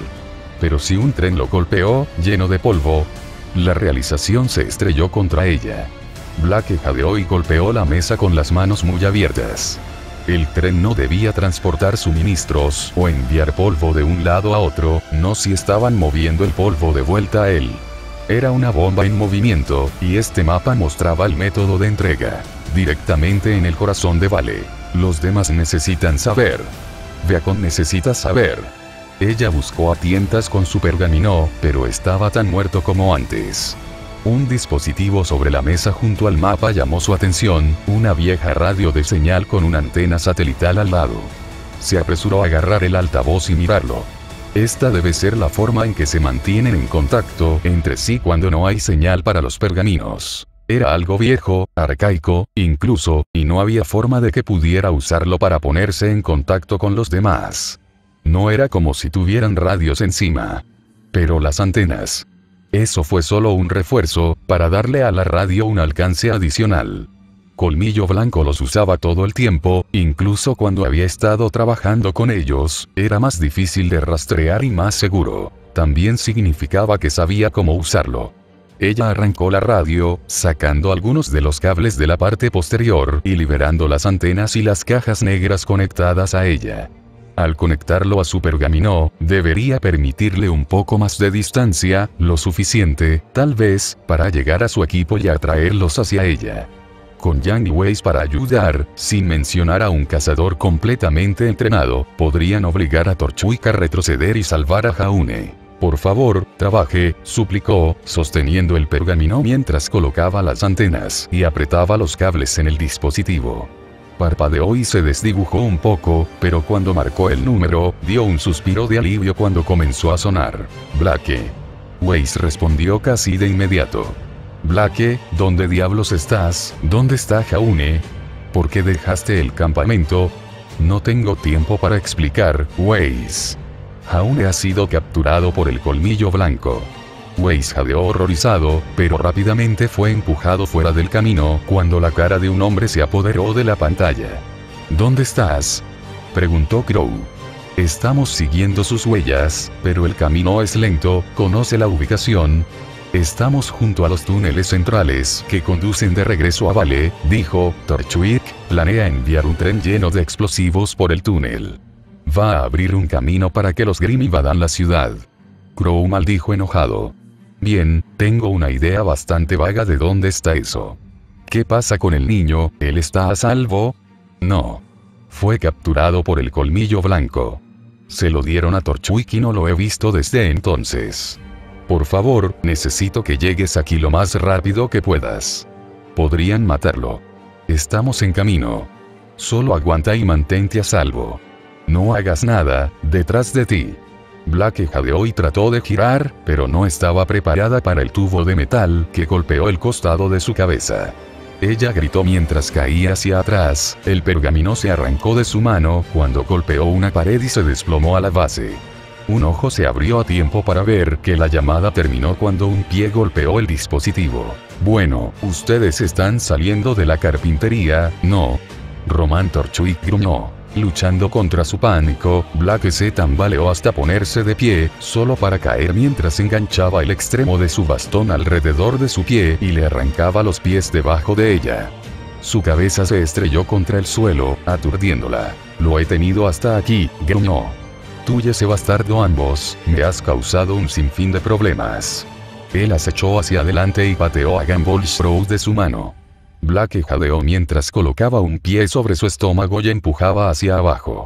Pero si un tren lo golpeó, lleno de polvo. La realización se estrelló contra ella. Black jadeó y golpeó la mesa con las manos muy abiertas. El tren no debía transportar suministros o enviar polvo de un lado a otro, no si estaban moviendo el polvo de vuelta a él. Era una bomba en movimiento, y este mapa mostraba el método de entrega. Directamente en el corazón de Vale. Los demás necesitan saber. Beacon necesita saber. Ella buscó a tientas con su pergamino, pero estaba tan muerto como antes. Un dispositivo sobre la mesa junto al mapa llamó su atención, una vieja radio de señal con una antena satelital al lado. Se apresuró a agarrar el altavoz y mirarlo. Esta debe ser la forma en que se mantienen en contacto entre sí cuando no hay señal para los pergaminos. Era algo viejo, arcaico, incluso, y no había forma de que pudiera usarlo para ponerse en contacto con los demás. No era como si tuvieran radios encima. Pero las antenas. Eso fue solo un refuerzo, para darle a la radio un alcance adicional. Colmillo Blanco los usaba todo el tiempo, incluso cuando había estado trabajando con ellos, era más difícil de rastrear y más seguro. También significaba que sabía cómo usarlo. Ella arrancó la radio, sacando algunos de los cables de la parte posterior y liberando las antenas y las cajas negras conectadas a ella. Al conectarlo a su pergamino, debería permitirle un poco más de distancia, lo suficiente, tal vez, para llegar a su equipo y atraerlos hacia ella. Con Yang y Weiss para ayudar, sin mencionar a un cazador completamente entrenado, podrían obligar a Torchwick a retroceder y salvar a Jaune. Por favor, trabaje, suplicó, sosteniendo el pergamino mientras colocaba las antenas y apretaba los cables en el dispositivo. Parpadeó y se desdibujó un poco, pero cuando marcó el número, dio un suspiro de alivio cuando comenzó a sonar. Blake. Weiss respondió casi de inmediato. Blake, ¿dónde diablos estás? ¿Dónde está Jaune? ¿Por qué dejaste el campamento? No tengo tiempo para explicar, Weiss. Jaune ha sido capturado por el Colmillo Blanco. Weiss jadeó horrorizado, pero rápidamente fue empujado fuera del camino cuando la cara de un hombre se apoderó de la pantalla. ¿Dónde estás?, preguntó Crow. Estamos siguiendo sus huellas, pero el camino es lento, ¿conoce la ubicación? Estamos junto a los túneles centrales que conducen de regreso a Vale, dijo. Torchwick planea enviar un tren lleno de explosivos por el túnel. Va a abrir un camino para que los Grimm invadan la ciudad. Crow maldijo enojado. Bien, tengo una idea bastante vaga de dónde está eso. ¿Qué pasa con el niño? ¿Él está a salvo? No. Fue capturado por el Colmillo Blanco. Se lo dieron a Torchwick y no lo he visto desde entonces. Por favor, necesito que llegues aquí lo más rápido que puedas. Podrían matarlo. Estamos en camino. Solo aguanta y mantente a salvo. No hagas nada, detrás de ti. Blake jadeó y trató de girar, pero no estaba preparada para el tubo de metal que golpeó el costado de su cabeza. Ella gritó mientras caía hacia atrás, el pergamino se arrancó de su mano cuando golpeó una pared y se desplomó a la base. Un ojo se abrió a tiempo para ver que la llamada terminó cuando un pie golpeó el dispositivo. Bueno, ustedes están saliendo de la carpintería, ¿no? Roman Torchwick gruñó. Luchando contra su pánico, Blake se tambaleó hasta ponerse de pie, solo para caer mientras enganchaba el extremo de su bastón alrededor de su pie y le arrancaba los pies debajo de ella. Su cabeza se estrelló contra el suelo, aturdiéndola. Lo he tenido hasta aquí, gruñó. Tú y ese bastardo ambos, me has causado un sinfín de problemas. Él acechó hacia adelante y pateó a Gumball Sprout de su mano. Blake jadeó mientras colocaba un pie sobre su estómago y empujaba hacia abajo.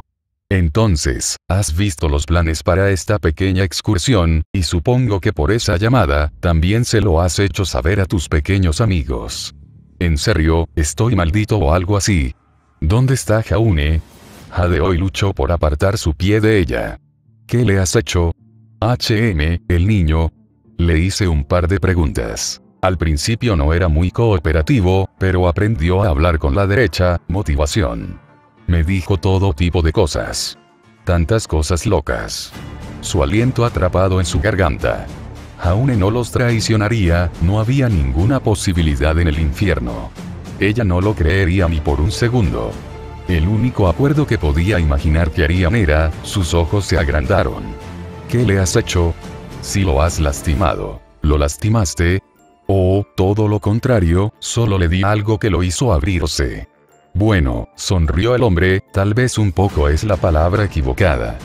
Entonces, has visto los planes para esta pequeña excursión, y supongo que por esa llamada, también se lo has hecho saber a tus pequeños amigos. ¿En serio, estoy maldito o algo así? ¿Dónde está Jaune? Jadeó y luchó por apartar su pie de ella. ¿Qué le has hecho? el niño. Le hice un par de preguntas. Al principio no era muy cooperativo, pero aprendió a hablar con la derecha, motivación. Me dijo todo tipo de cosas. Tantas cosas locas. Su aliento atrapado en su garganta. Jaune no los traicionaría, no había ninguna posibilidad en el infierno. Ella no lo creería ni por un segundo. El único acuerdo que podía imaginar que harían era, sus ojos se agrandaron. ¿Qué le has hecho? Si lo has lastimado. ¿Lo lastimaste? O, todo lo contrario, solo le di algo que lo hizo abrirse. Bueno, sonrió el hombre, tal vez un poco es la palabra equivocada.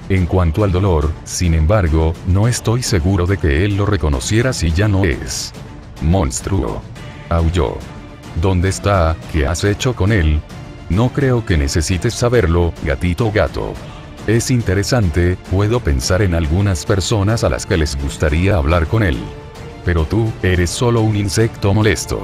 En cuanto al dolor, sin embargo, no estoy seguro de que él lo reconociera si ya no es. Monstruo. Aulló. ¿Dónde está? ¿Qué has hecho con él? No creo que necesites saberlo, gatito gato. Es interesante, puedo pensar en algunas personas a las que les gustaría hablar con él. Pero tú, eres solo un insecto molesto.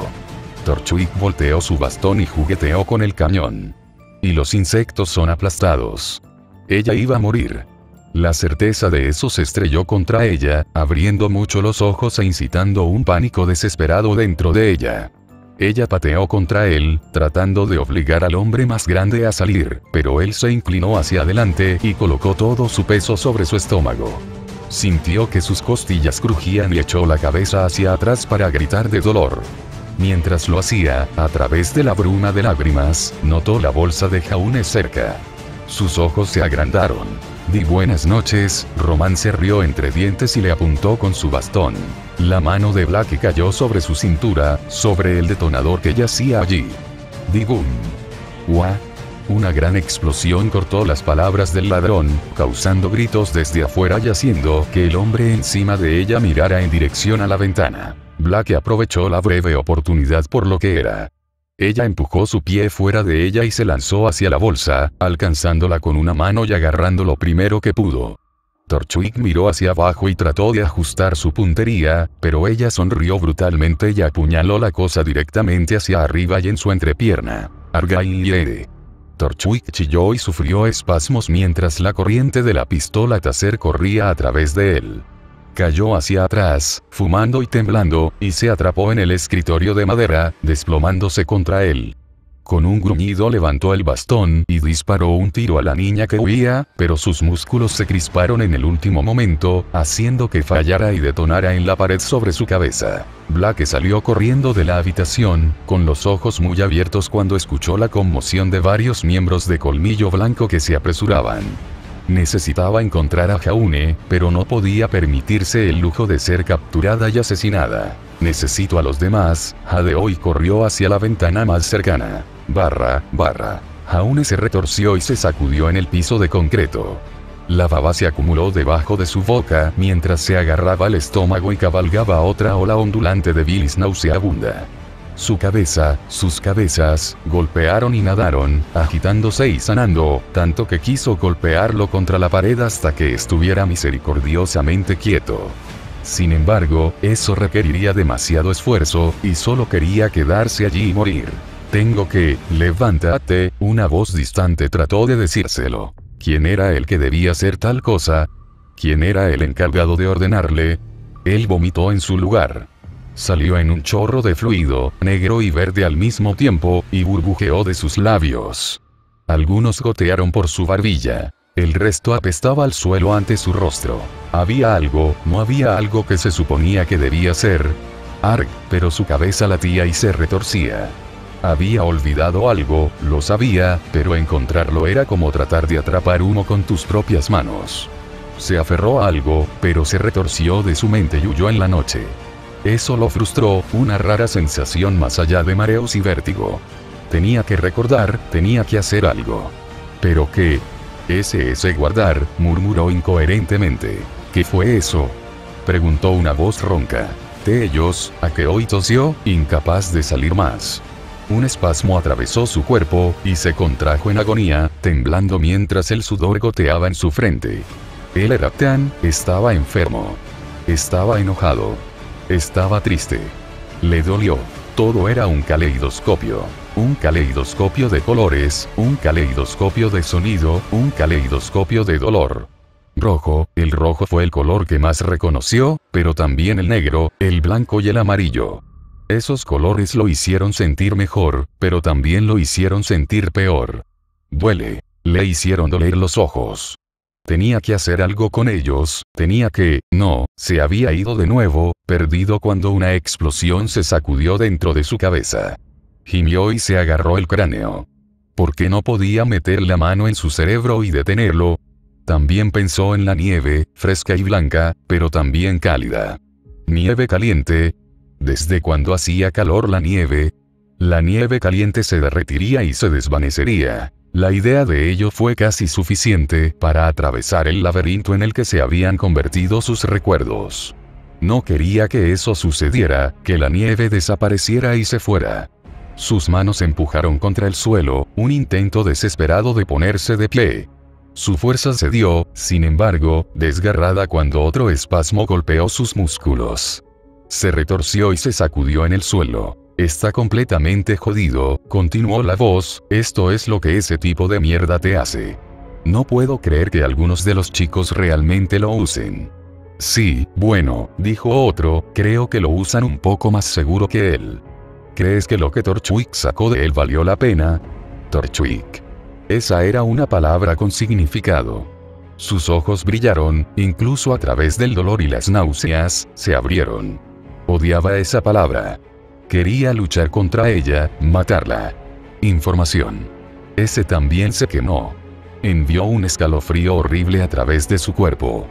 Torchwick volteó su bastón y jugueteó con el cañón. Y los insectos son aplastados. Ella iba a morir. La certeza de eso se estrelló contra ella, abriendo mucho los ojos e incitando un pánico desesperado dentro de ella. Ella pateó contra él, tratando de obligar al hombre más grande a salir, pero él se inclinó hacia adelante y colocó todo su peso sobre su estómago. Sintió que sus costillas crujían y echó la cabeza hacia atrás para gritar de dolor. Mientras lo hacía, a través de la bruma de lágrimas, notó la bolsa de Jaune cerca. Sus ojos se agrandaron. Di buenas noches, Román se rió entre dientes y le apuntó con su bastón. La mano de Blake cayó sobre su cintura, sobre el detonador que yacía allí. Digum. Ua. Una gran explosión cortó las palabras del ladrón, causando gritos desde afuera y haciendo que el hombre encima de ella mirara en dirección a la ventana. Blake aprovechó la breve oportunidad por lo que era. Ella empujó su pie fuera de ella y se lanzó hacia la bolsa, alcanzándola con una mano y agarrando lo primero que pudo. Torchwick miró hacia abajo y trató de ajustar su puntería, pero ella sonrió brutalmente y apuñaló la cosa directamente hacia arriba y en su entrepierna. Argyle. Torchwick chilló y sufrió espasmos mientras la corriente de la pistola taser corría a través de él. Cayó hacia atrás, fumando y temblando, y se atrapó en el escritorio de madera, desplomándose contra él. Con un gruñido levantó el bastón y disparó un tiro a la niña que huía, pero sus músculos se crisparon en el último momento, haciendo que fallara y detonara en la pared sobre su cabeza. Blake salió corriendo de la habitación, con los ojos muy abiertos cuando escuchó la conmoción de varios miembros de Colmillo Blanco que se apresuraban. Necesitaba encontrar a Jaune, pero no podía permitirse el lujo de ser capturada y asesinada. Necesito a los demás, jadeó y corrió hacia la ventana más cercana. Jaune se retorció y se sacudió en el piso de concreto. La baba se acumuló debajo de su boca mientras se agarraba al estómago y cabalgaba otra ola ondulante de bilis nauseabunda. Su cabeza, sus cabezas, golpearon y nadaron, agitándose y sanando, tanto que quiso golpearlo contra la pared hasta que estuviera misericordiosamente quieto. Sin embargo, eso requeriría demasiado esfuerzo, y solo quería quedarse allí y morir. Tengo que, levántate, una voz distante trató de decírselo. ¿Quién era el que debía hacer tal cosa? ¿Quién era el encargado de ordenarle? Él vomitó en su lugar. Salió en un chorro de fluido, negro y verde al mismo tiempo, y burbujeó de sus labios. Algunos gotearon por su barbilla. El resto apestaba al suelo ante su rostro. Había algo, no había algo que se suponía que debía ser. Pero su cabeza latía y se retorcía. Había olvidado algo, lo sabía, pero encontrarlo era como tratar de atrapar humo con tus propias manos. Se aferró a algo, pero se retorció de su mente y huyó en la noche. Eso lo frustró, una rara sensación más allá de mareos y vértigo. Tenía que recordar, tenía que hacer algo. ¿Pero qué? SS guardar, murmuró incoherentemente. ¿Qué fue eso?, preguntó una voz ronca. Ellos, a que hoy tosió, incapaz de salir más. Un espasmo atravesó su cuerpo, y se contrajo en agonía, temblando mientras el sudor goteaba en su frente. Él era estaba enfermo. Estaba enojado. Estaba triste. Le dolió. Todo era un caleidoscopio. Un caleidoscopio de colores, un caleidoscopio de sonido, un caleidoscopio de dolor. Rojo, el rojo fue el color que más reconoció, pero también el negro, el blanco y el amarillo. Esos colores lo hicieron sentir mejor, pero también lo hicieron sentir peor. Le hicieron doler los ojos. Tenía que hacer algo con ellos, se había ido de nuevo, perdido cuando una explosión se sacudió dentro de su cabeza. Gimió y se agarró el cráneo. ¿Por qué no podía meter la mano en su cerebro y detenerlo? También pensó en la nieve, fresca y blanca, pero también cálida. Nieve caliente. ¿Desde cuando hacía calor la nieve? La nieve caliente se derretiría y se desvanecería. La idea de ello fue casi suficiente para atravesar el laberinto en el que se habían convertido sus recuerdos. No quería que eso sucediera, que la nieve desapareciera y se fuera. Sus manos empujaron contra el suelo, un intento desesperado de ponerse de pie. Su fuerza cedió, sin embargo, desgarrada cuando otro espasmo golpeó sus músculos. Se retorció y se sacudió en el suelo. Está completamente jodido, continuó la voz, esto es lo que ese tipo de mierda te hace. No puedo creer que algunos de los chicos realmente lo usen. Sí, bueno, dijo otro, creo que lo usan un poco más seguro que él. ¿Crees que lo que Torchwick sacó de él valió la pena? Torchwick. Esa era una palabra con significado. Sus ojos brillaron, incluso a través del dolor y las náuseas, se abrieron. Odiaba esa palabra. Quería luchar contra ella, matarla. Información. Ese también se quemó. Envió un escalofrío horrible a través de su cuerpo.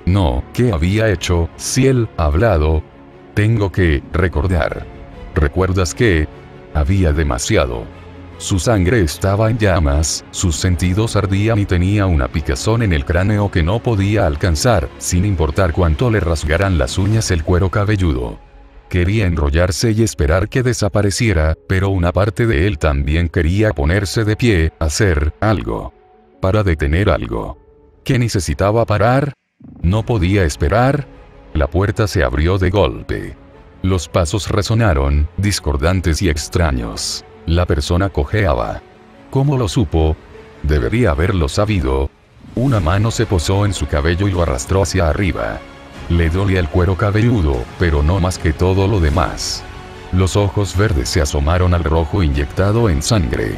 No, ¿qué había hecho? Si él, hablado. Tengo que recordar. ¿Recuerdas qué? Había demasiado. Su sangre estaba en llamas, sus sentidos ardían y tenía una picazón en el cráneo que no podía alcanzar, sin importar cuánto le rasgaran las uñas el cuero cabelludo. Quería enrollarse y esperar que desapareciera, pero una parte de él también quería ponerse de pie, hacer algo. Para detener algo. ¿Qué necesitaba parar? No podía esperar. La puerta se abrió de golpe. Los pasos resonaron, discordantes y extraños. La persona cojeaba. ¿Cómo lo supo? Debería haberlo sabido. Una mano se posó en su cabello y lo arrastró hacia arriba. Le dolía el cuero cabelludo, pero no más que todo lo demás. Los ojos verdes se asomaron al rojo inyectado en sangre.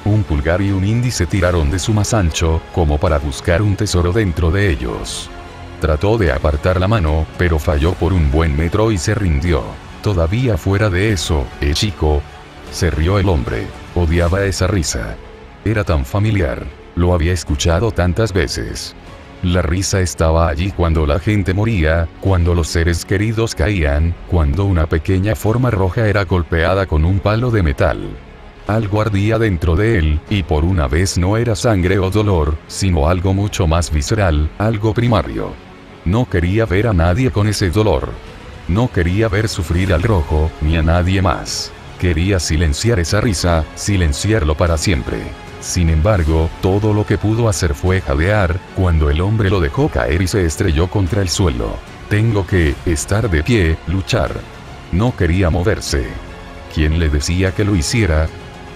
Un pulgar y un índice tiraron de su más ancho, como para buscar un tesoro dentro de ellos. Trató de apartar la mano, pero falló por un buen metro y se rindió. Todavía fuera de eso, chico. Se rió el hombre. Odiaba esa risa. Era tan familiar. Lo había escuchado tantas veces. La risa estaba allí cuando la gente moría, cuando los seres queridos caían, cuando una pequeña forma roja era golpeada con un palo de metal. Algo ardía dentro de él, y por una vez no era sangre o dolor, sino algo mucho más visceral, algo primario. No quería ver a nadie con ese dolor. No quería ver sufrir al rojo, ni a nadie más. Quería silenciar esa risa, silenciarlo para siempre. Sin embargo, todo lo que pudo hacer fue jadear, cuando el hombre lo dejó caer y se estrelló contra el suelo. Tengo que estar de pie, luchar. No quería moverse. ¿Quién le decía que lo hiciera?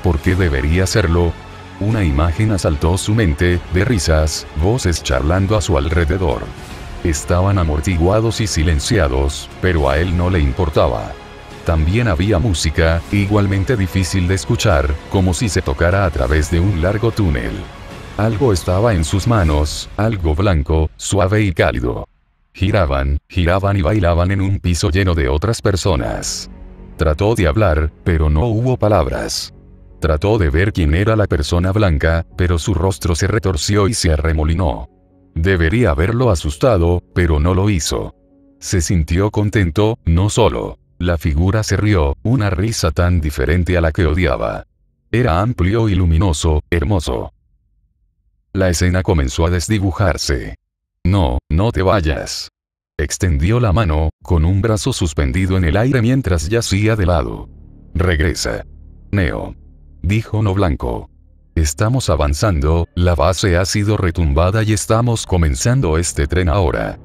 ¿Por qué debería hacerlo? Una imagen asaltó su mente, de risas, voces charlando a su alrededor. Estaban amortiguados y silenciados, pero a él no le importaba. También había música, igualmente difícil de escuchar, como si se tocara a través de un largo túnel. Algo estaba en sus manos, algo blanco, suave y cálido. Giraban y bailaban en un piso lleno de otras personas. Trató de hablar, pero no hubo palabras. Trató de ver quién era la persona blanca, pero su rostro se retorció y se arremolinó. Debería haberlo asustado, pero no lo hizo. Se sintió contento, no solo. La figura se rió, una risa tan diferente a la que odiaba. Era amplio y luminoso, hermoso. La escena comenzó a desdibujarse. No, no te vayas. Extendió la mano, con un brazo suspendido en el aire mientras yacía de lado. Regresa. Neo. Dijo No Blanco. Estamos avanzando, la base ha sido retumbada y estamos comenzando este tren ahora.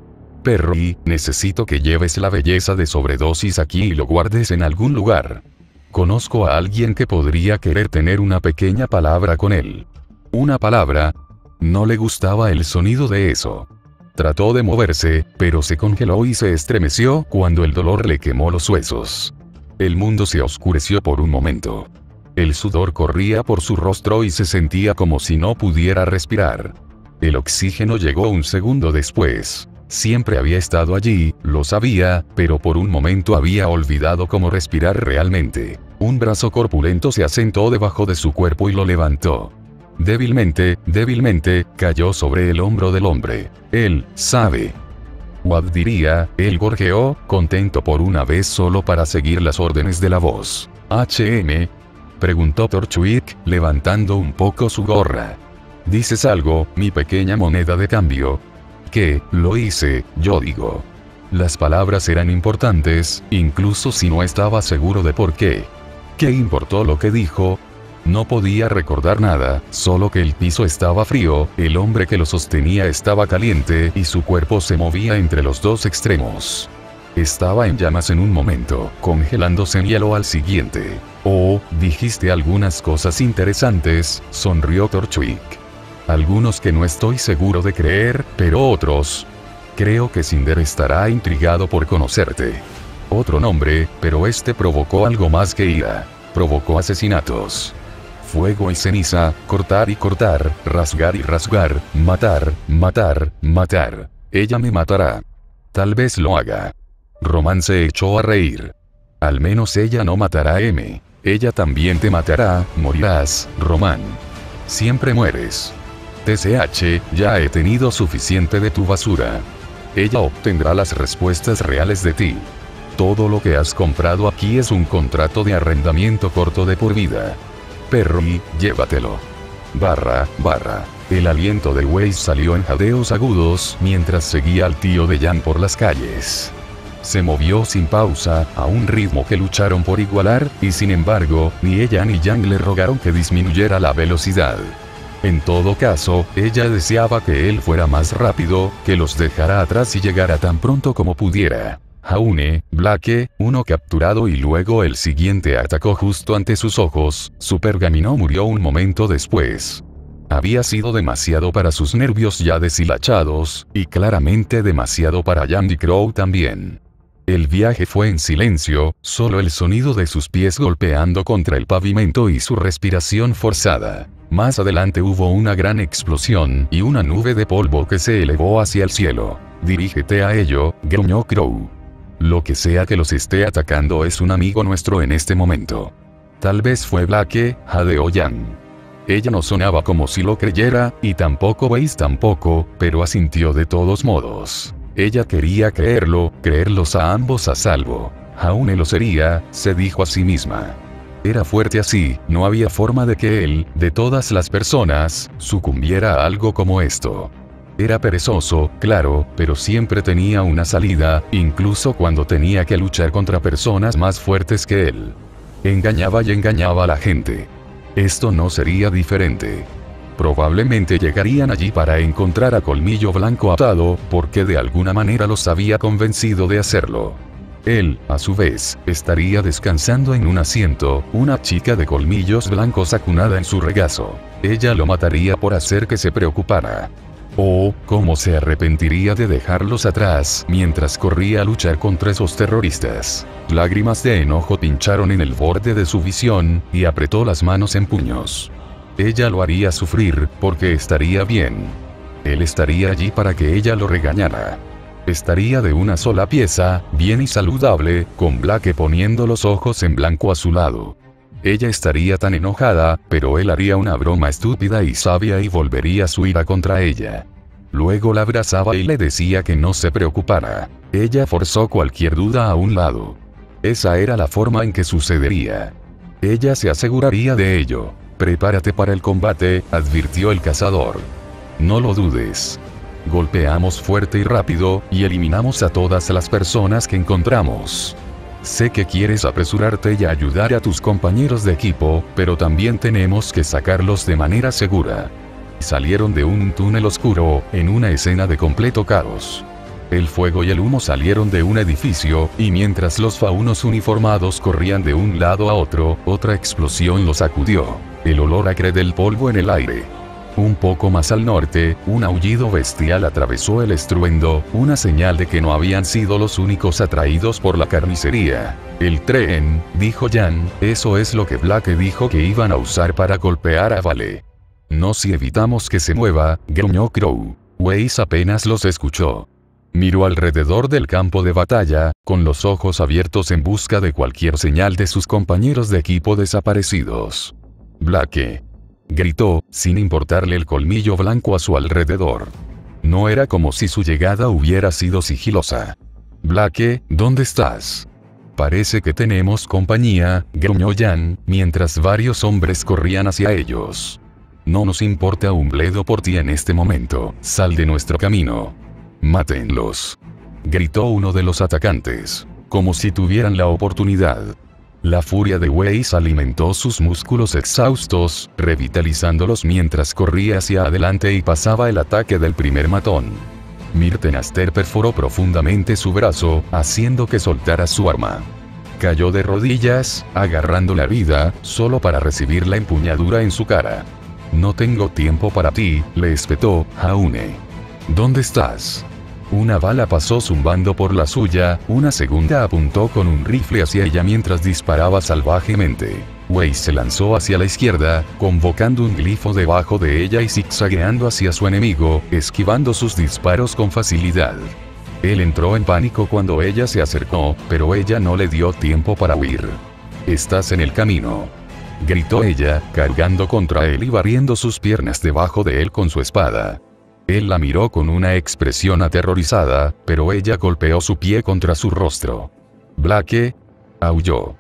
Perry, necesito que lleves la belleza de sobredosis aquí y lo guardes en algún lugar. Conozco a alguien que podría querer tener una pequeña palabra con él. ¿Una palabra? No le gustaba el sonido de eso. Trató de moverse, pero se congeló y se estremeció cuando el dolor le quemó los huesos. El mundo se oscureció por un momento. El sudor corría por su rostro y se sentía como si no pudiera respirar. El oxígeno llegó un segundo después. Siempre había estado allí, lo sabía, pero por un momento había olvidado cómo respirar realmente. Un brazo corpulento se asentó debajo de su cuerpo y lo levantó. Débilmente, cayó sobre el hombro del hombre. Él sabe. What diría, él gorjeó, contento por una vez solo para seguir las órdenes de la voz. ¿HM? Preguntó Torchwick, levantando un poco su gorra. ¿Dices algo, mi pequeña moneda de cambio? ¿Qué? Lo hice, yo digo. Las palabras eran importantes, incluso si no estaba seguro de por qué. ¿Qué importó lo que dijo? No podía recordar nada, solo que el piso estaba frío, el hombre que lo sostenía estaba caliente y su cuerpo se movía entre los dos extremos. Estaba en llamas en un momento, congelándose en hielo al siguiente. Oh, dijiste algunas cosas interesantes, sonrió Torchwick. Algunos que no estoy seguro de creer, pero otros. Creo que Cinder estará intrigado por conocerte. Otro nombre, pero este provocó algo más que ira. Provocó asesinatos. Fuego y ceniza, cortar y cortar, rasgar y rasgar, matar, matar, matar. Ella me matará. Tal vez lo haga. Román se echó a reír. Al menos ella no matará a M. Ella también te matará, morirás, Román. Siempre mueres. TCH, ya he tenido suficiente de tu basura. Ella obtendrá las respuestas reales de ti. Todo lo que has comprado aquí es un contrato de arrendamiento corto de por vida. Perry, llévatelo. Barra. El aliento de Weiss salió en jadeos agudos mientras seguía al tío de Jan por las calles. Se movió sin pausa, a un ritmo que lucharon por igualar, y sin embargo, ni ella ni Jan le rogaron que disminuyera la velocidad. En todo caso, ella deseaba que él fuera más rápido, que los dejara atrás y llegara tan pronto como pudiera. Jaune, Blake, uno capturado y luego el siguiente atacó justo ante sus ojos, su pergamino murió un momento después. Había sido demasiado para sus nervios ya deshilachados, y claramente demasiado para Yandy Crow también. El viaje fue en silencio, solo el sonido de sus pies golpeando contra el pavimento y su respiración forzada. Más adelante hubo una gran explosión y una nube de polvo que se elevó hacia el cielo. Dirígete a ello, gruñó Crow. Lo que sea que los esté atacando es un amigo nuestro en este momento. Tal vez fue Blake, jadeó Jan. Ella no sonaba como si lo creyera, y tampoco Weiss tampoco, pero asintió de todos modos. Ella quería creerlos a ambos a salvo. Jaune lo sería, se dijo a sí misma. Era fuerte así, no había forma de que él, de todas las personas, sucumbiera a algo como esto. Era perezoso, claro, pero siempre tenía una salida, incluso cuando tenía que luchar contra personas más fuertes que él. Engañaba y engañaba a la gente. Esto no sería diferente. Probablemente llegarían allí para encontrar a Colmillo Blanco atado, porque de alguna manera los había convencido de hacerlo. Él, a su vez, estaría descansando en un asiento, una chica de colmillos blancos acunada en su regazo. Ella lo mataría por hacer que se preocupara. Oh, cómo se arrepentiría de dejarlos atrás mientras corría a luchar contra esos terroristas. Lágrimas de enojo pincharon en el borde de su visión, y apretó las manos en puños. Ella lo haría sufrir, porque estaría bien. Él estaría allí para que ella lo regañara. Estaría de una sola pieza, bien y saludable, con Blake poniendo los ojos en blanco a su lado. Ella estaría tan enojada, pero él haría una broma estúpida y sabia y volvería su ira contra ella. Luego la abrazaba y le decía que no se preocupara. Ella forzó cualquier duda a un lado. Esa era la forma en que sucedería. Ella se aseguraría de ello. Prepárate para el combate, advirtió el cazador. No lo dudes. Golpeamos fuerte y rápido, y eliminamos a todas las personas que encontramos. Sé que quieres apresurarte y ayudar a tus compañeros de equipo, pero también tenemos que sacarlos de manera segura. Salieron de un túnel oscuro, en una escena de completo caos. El fuego y el humo salieron de un edificio, y mientras los faunos uniformados corrían de un lado a otro, otra explosión los sacudió. El olor acre del polvo en el aire. Un poco más al norte, un aullido bestial atravesó el estruendo, una señal de que no habían sido los únicos atraídos por la carnicería. El tren, dijo Jan, eso es lo que Blake dijo que iban a usar para golpear a Vale. No si evitamos que se mueva, gruñó Crow. Weiss apenas los escuchó. Miró alrededor del campo de batalla, con los ojos abiertos en busca de cualquier señal de sus compañeros de equipo desaparecidos. Blake. Gritó, sin importarle el colmillo blanco a su alrededor. No era como si su llegada hubiera sido sigilosa. Blake, ¿dónde estás? Parece que tenemos compañía, gruñó Jan, mientras varios hombres corrían hacia ellos. No nos importa un bledo por ti en este momento, sal de nuestro camino. Mátenlos. Gritó uno de los atacantes, como si tuvieran la oportunidad. La furia de Weiss alimentó sus músculos exhaustos, revitalizándolos mientras corría hacia adelante y pasaba el ataque del primer matón. Myrtenaster perforó profundamente su brazo, haciendo que soltara su arma. Cayó de rodillas, agarrando la vida, solo para recibir la empuñadura en su cara. No tengo tiempo para ti, le espetó Jaune. ¿Dónde estás? Una bala pasó zumbando por la suya, una segunda apuntó con un rifle hacia ella mientras disparaba salvajemente. Weiss se lanzó hacia la izquierda, convocando un glifo debajo de ella y zigzagueando hacia su enemigo, esquivando sus disparos con facilidad. Él entró en pánico cuando ella se acercó, pero ella no le dio tiempo para huir. «Estás en el camino», gritó ella, cargando contra él y barriendo sus piernas debajo de él con su espada. Él la miró con una expresión aterrorizada, pero ella golpeó su pie contra su rostro. «Blake», aulló.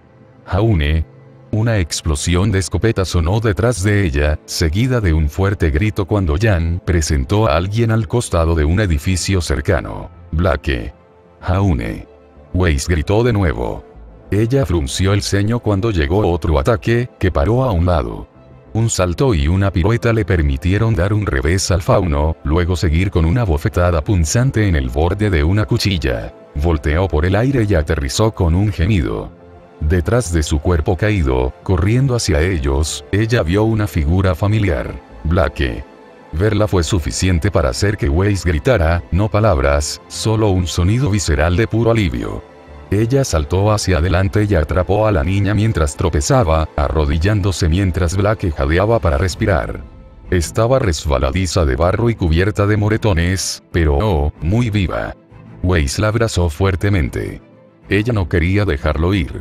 «Jaune». Una explosión de escopeta sonó detrás de ella, seguida de un fuerte grito cuando Jan presentó a alguien al costado de un edificio cercano. «Blake». «Jaune». Weiss gritó de nuevo. Ella frunció el ceño cuando llegó otro ataque, que paró a un lado. Un salto y una pirueta le permitieron dar un revés al fauno, luego seguir con una bofetada punzante en el borde de una cuchilla. Volteó por el aire y aterrizó con un gemido. Detrás de su cuerpo caído, corriendo hacia ellos, ella vio una figura familiar. Blake. Verla fue suficiente para hacer que Weiss gritara, no palabras, solo un sonido visceral de puro alivio. Ella saltó hacia adelante y atrapó a la niña mientras tropezaba, arrodillándose mientras Blake jadeaba para respirar. Estaba resbaladiza de barro y cubierta de moretones, pero oh, muy viva. Weiss la abrazó fuertemente. Ella no quería dejarlo ir.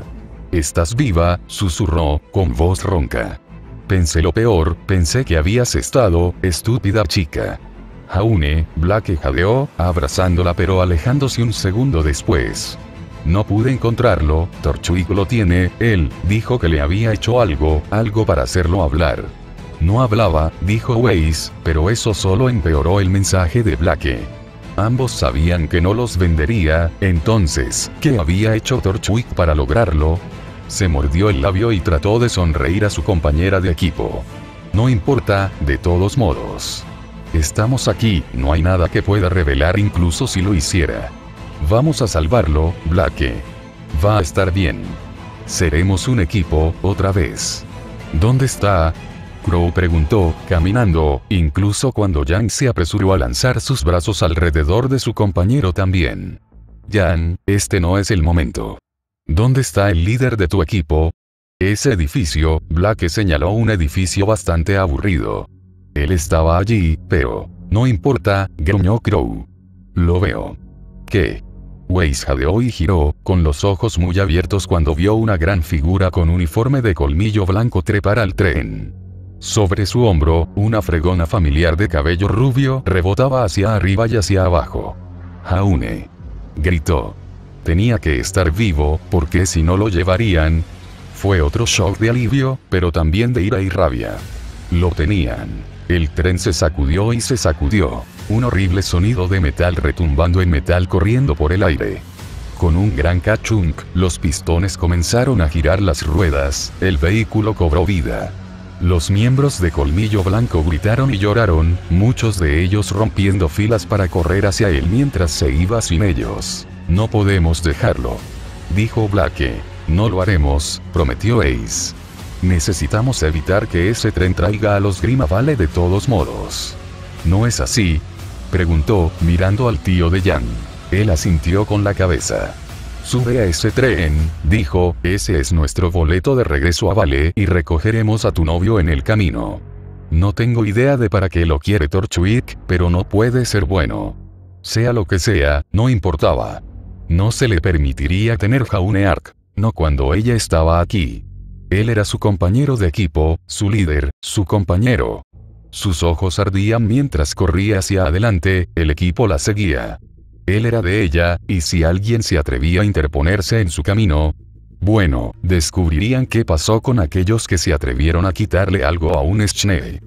«¿Estás viva?», susurró, con voz ronca. «Pensé lo peor, pensé que habías estado, estúpida chica». «Jaune», Blake jadeó, abrazándola pero alejándose un segundo después. «No pude encontrarlo, Torchwick lo tiene, él, dijo que le había hecho algo para hacerlo hablar». «No hablaba», dijo Weiss, pero eso solo empeoró el mensaje de Blake. Ambos sabían que no los vendería, entonces, ¿qué había hecho Torchwick para lograrlo? Se mordió el labio y trató de sonreír a su compañera de equipo. «No importa, de todos modos. Estamos aquí, no hay nada que pueda revelar incluso si lo hiciera. Vamos a salvarlo, Blake. Va a estar bien. Seremos un equipo, otra vez». «¿Dónde está?» Crow preguntó, caminando, incluso cuando Jan se apresuró a lanzar sus brazos alrededor de su compañero también. «Jan, este no es el momento. ¿Dónde está el líder de tu equipo?» «Ese edificio», Blake señaló un edificio bastante aburrido. «Él estaba allí, pero...». «No importa», gruñó Crow. «Lo veo». «¿Qué?». Weiss jadeó y giró, con los ojos muy abiertos cuando vio una gran figura con uniforme de colmillo blanco trepar al tren. Sobre su hombro, una fregona familiar de cabello rubio rebotaba hacia arriba y hacia abajo. «Jaune», gritó. Tenía que estar vivo, porque si no lo llevarían. Fue otro shock de alivio, pero también de ira y rabia. Lo tenían. El tren se sacudió y se sacudió. Un horrible sonido de metal retumbando en metal corriendo por el aire. Con un gran cachunk, los pistones comenzaron a girar las ruedas, el vehículo cobró vida. Los miembros de Colmillo Blanco gritaron y lloraron, muchos de ellos rompiendo filas para correr hacia él mientras se iba sin ellos. No podemos dejarlo, dijo Blake. No lo haremos, prometió Ace. Necesitamos evitar que ese tren traiga a los Grima Valley de todos modos. ¿No es así?, preguntó, mirando al tío de Jan. Él asintió con la cabeza. Sube a ese tren, dijo, ese es nuestro boleto de regreso a Vale y recogeremos a tu novio en el camino. No tengo idea de para qué lo quiere Torchwick, pero no puede ser bueno. Sea lo que sea, no importaba. No se le permitiría tener Jauneark, no cuando ella estaba aquí. Él era su compañero de equipo, su líder, su compañero. Sus ojos ardían mientras corría hacia adelante, el equipo la seguía. Él era de ella, y si alguien se atrevía a interponerse en su camino, bueno, descubrirían qué pasó con aquellos que se atrevieron a quitarle algo a un Schnee.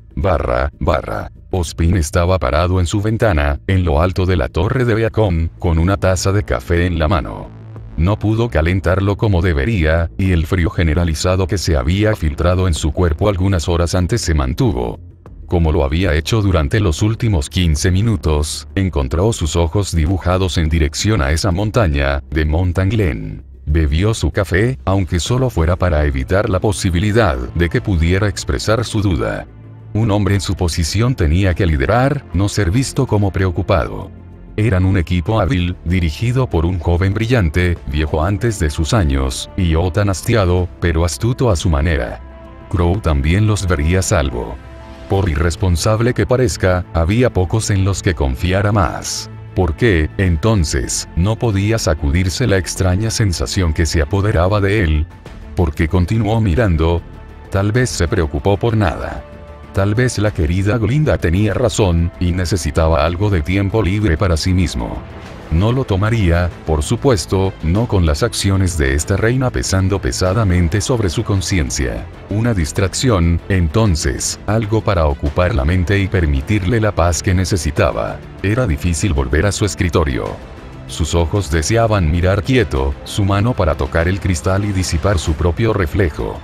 Ospin estaba parado en su ventana, en lo alto de la torre de Beacon, con una taza de café en la mano. No pudo calentarlo como debería, y el frío generalizado que se había filtrado en su cuerpo algunas horas antes se mantuvo. Como lo había hecho durante los últimos 15 minutos, encontró sus ojos dibujados en dirección a esa montaña, de Mountain Glen. Bebió su café, aunque solo fuera para evitar la posibilidad de que pudiera expresar su duda. Un hombre en su posición tenía que liderar, no ser visto como preocupado. Eran un equipo hábil, dirigido por un joven brillante, viejo antes de sus años, y tan hastiado, pero astuto a su manera. Crow también los vería a salvo. Por irresponsable que parezca, había pocos en los que confiara más. ¿Por qué, entonces, no podía sacudirse la extraña sensación que se apoderaba de él? ¿Por qué continuó mirando? Tal vez se preocupó por nada. Tal vez la querida Glinda tenía razón, y necesitaba algo de tiempo libre para sí mismo. No lo tomaría, por supuesto, no con las acciones de esta reina pesando pesadamente sobre su conciencia. Una distracción, entonces, algo para ocupar la mente y permitirle la paz que necesitaba. Era difícil volver a su escritorio. Sus ojos deseaban mirar quieto, su mano para tocar el cristal y disipar su propio reflejo.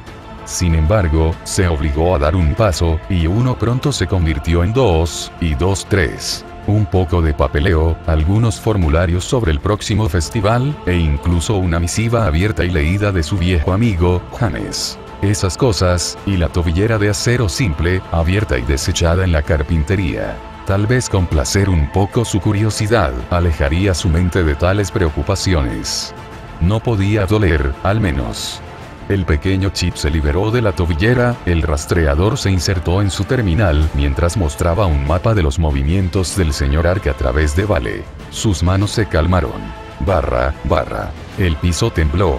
Sin embargo, se obligó a dar un paso, y uno pronto se convirtió en dos, y dos tres. Un poco de papeleo, algunos formularios sobre el próximo festival, e incluso una misiva abierta y leída de su viejo amigo, James. Esas cosas, y la tobillera de acero simple, abierta y desechada en la carpintería. Tal vez complacer un poco su curiosidad, alejaría su mente de tales preocupaciones. No podía doler, al menos. El pequeño chip se liberó de la tobillera, el rastreador se insertó en su terminal mientras mostraba un mapa de los movimientos del señor Ark a través de Vale. Sus manos se calmaron. El piso tembló.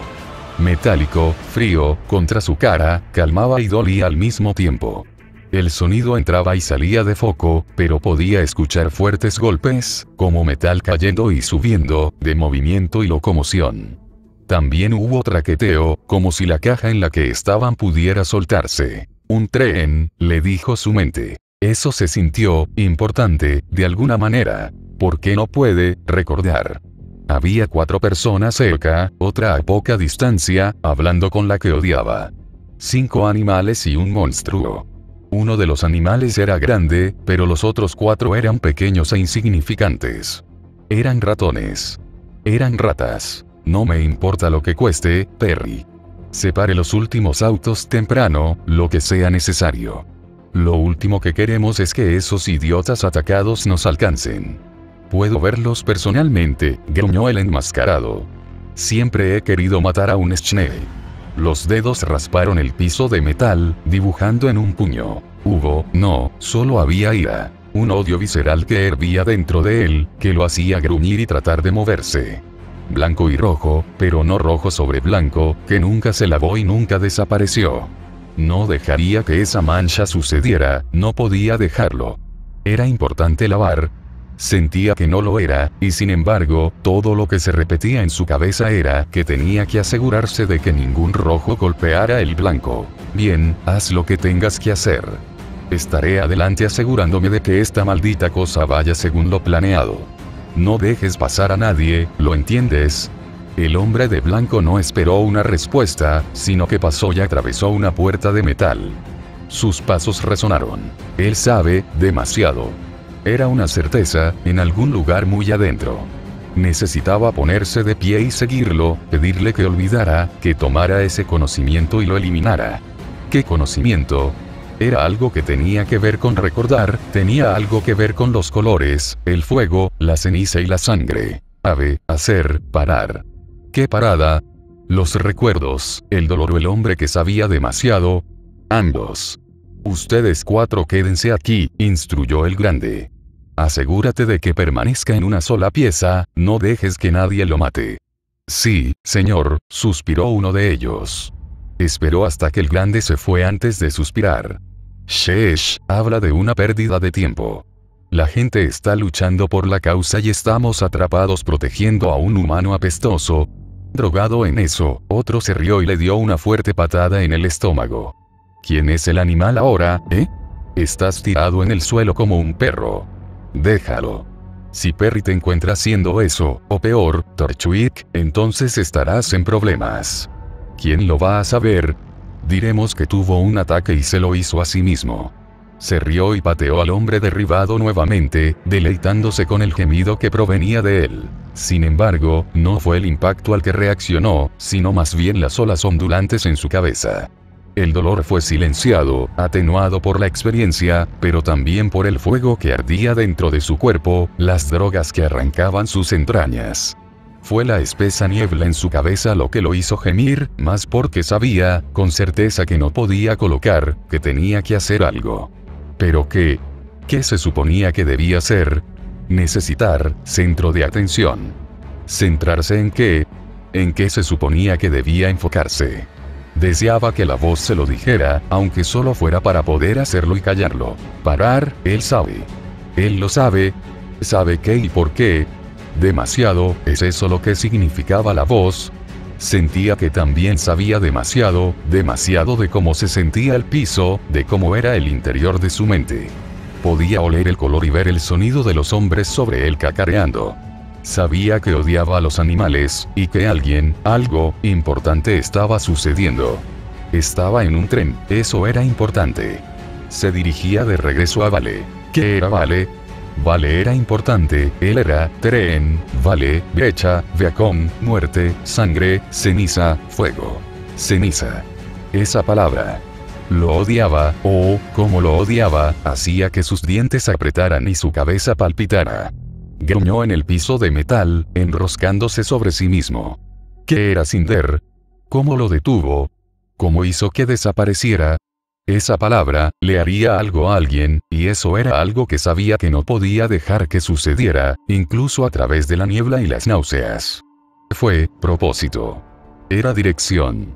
Metálico, frío, contra su cara, calmaba y dolía al mismo tiempo. El sonido entraba y salía de foco, pero podía escuchar fuertes golpes, como metal cayendo y subiendo, de movimiento y locomoción. También hubo traqueteo, como si la caja en la que estaban pudiera soltarse. Un tren, le dijo su mente. Eso se sintió importante, de alguna manera. ¿Por qué no puede recordar? Había 4 personas cerca, otra a poca distancia, hablando con la que odiaba. 5 animales y un monstruo. Uno de los animales era grande, pero los otros 4 eran pequeños e insignificantes. Eran ratones. Eran ratas. No me importa lo que cueste, Perry. Separe los últimos autos temprano, lo que sea necesario. Lo último que queremos es que esos idiotas atacados nos alcancen. Puedo verlos personalmente, gruñó el enmascarado. Siempre he querido matar a un Schnee. Los dedos rasparon el piso de metal, dibujando en un puño. No, solo había ira. Un odio visceral que hervía dentro de él, que lo hacía gruñir y tratar de moverse. Blanco y rojo, pero no rojo sobre blanco, que nunca se lavó y nunca desapareció. No dejaría que esa mancha sucediera, no podía dejarlo. Era importante lavar. Sentía que no lo era, y sin embargo, todo lo que se repetía en su cabeza era que tenía que asegurarse de que ningún rojo golpeara el blanco. Bien, haz lo que tengas que hacer. Estaré adelante asegurándome de que esta maldita cosa vaya según lo planeado. No dejes pasar a nadie, ¿lo entiendes? El hombre de blanco no esperó una respuesta, sino que pasó y atravesó una puerta de metal. Sus pasos resonaron. Él sabe, demasiado. Era una certeza, en algún lugar muy adentro. Necesitaba ponerse de pie y seguirlo, pedirle que olvidara, que tomara ese conocimiento y lo eliminara. ¿Qué conocimiento? Era algo que tenía que ver con recordar, tenía algo que ver con los colores, el fuego, la ceniza y la sangre. Hacer, parar. ¿Qué parada? Los recuerdos, el dolor o el hombre que sabía demasiado. Ambos. Ustedes 4 quédense aquí, instruyó el grande. Asegúrate de que permanezca en una sola pieza, no dejes que nadie lo mate. Sí, señor, suspiró uno de ellos. Esperó hasta que el grande se fue antes de suspirar. Sheesh, habla de una pérdida de tiempo. La gente está luchando por la causa y estamos atrapados protegiendo a un humano apestoso. Drogado en eso, otro se rió y le dio una fuerte patada en el estómago. ¿Quién es el animal ahora, Estás tirado en el suelo como un perro. Déjalo. Si Perry te encuentra haciendo eso, o peor, Torchwick, entonces estarás en problemas. ¿Quién lo va a saber? Diremos que tuvo un ataque y se lo hizo a sí mismo. Se rió y pateó al hombre derribado nuevamente, deleitándose con el gemido que provenía de él. Sin embargo, no fue el impacto al que reaccionó, sino más bien las olas ondulantes en su cabeza. El dolor fue silenciado, atenuado por la experiencia, pero también por el fuego que ardía dentro de su cuerpo, las drogas que arrancaban sus entrañas. Fue la espesa niebla en su cabeza lo que lo hizo gemir, más porque sabía, con certeza que no podía colocar, que tenía que hacer algo. ¿Pero qué? ¿Qué se suponía que debía hacer? Necesitar, centro de atención. ¿Centrarse en qué? ¿En qué se suponía que debía enfocarse? Deseaba que la voz se lo dijera, aunque solo fuera para poder hacerlo y callarlo. Parar, él sabe. Él lo sabe. ¿Sabe qué y por qué? Demasiado, ¿es eso lo que significaba la voz? Sentía que también sabía demasiado, demasiado de cómo se sentía el piso, de cómo era el interior de su mente. Podía oler el color y ver el sonido de los hombres sobre él cacareando. Sabía que odiaba a los animales, y que algo importante estaba sucediendo. Estaba en un tren, eso era importante. Se dirigía de regreso a Vale. ¿Qué era Vale? Vale era importante, él era, tren, Vale, brecha, Viacom, muerte, sangre, ceniza, fuego. Ceniza. Esa palabra. Lo odiaba, como lo odiaba, hacía que sus dientes apretaran y su cabeza palpitara. Gruñó en el piso de metal, enroscándose sobre sí mismo. ¿Qué era Cinder? ¿Cómo lo detuvo? ¿Cómo hizo que desapareciera? Esa palabra, le haría algo a alguien, y eso era algo que sabía que no podía dejar que sucediera, incluso a través de la niebla y las náuseas. Fue, propósito. Era dirección.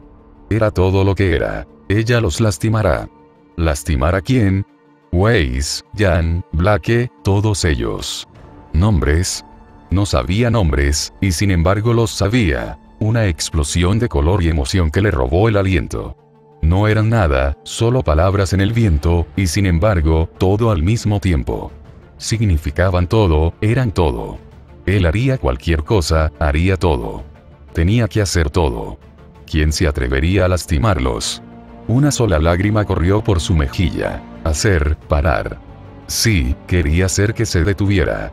Era todo lo que era. Ella los lastimará. ¿Lastimar a quién? Weiss, Jan, Blake, todos ellos. ¿Nombres? No sabía nombres, y sin embargo los sabía. Una explosión de color y emoción que le robó el aliento. No eran nada, solo palabras en el viento, y sin embargo, todo al mismo tiempo. Significaban todo, eran todo. Él haría cualquier cosa, haría todo. Tenía que hacer todo. ¿Quién se atrevería a lastimarlos? Una sola lágrima corrió por su mejilla. Hacer, parar. Sí, quería hacer que se detuviera.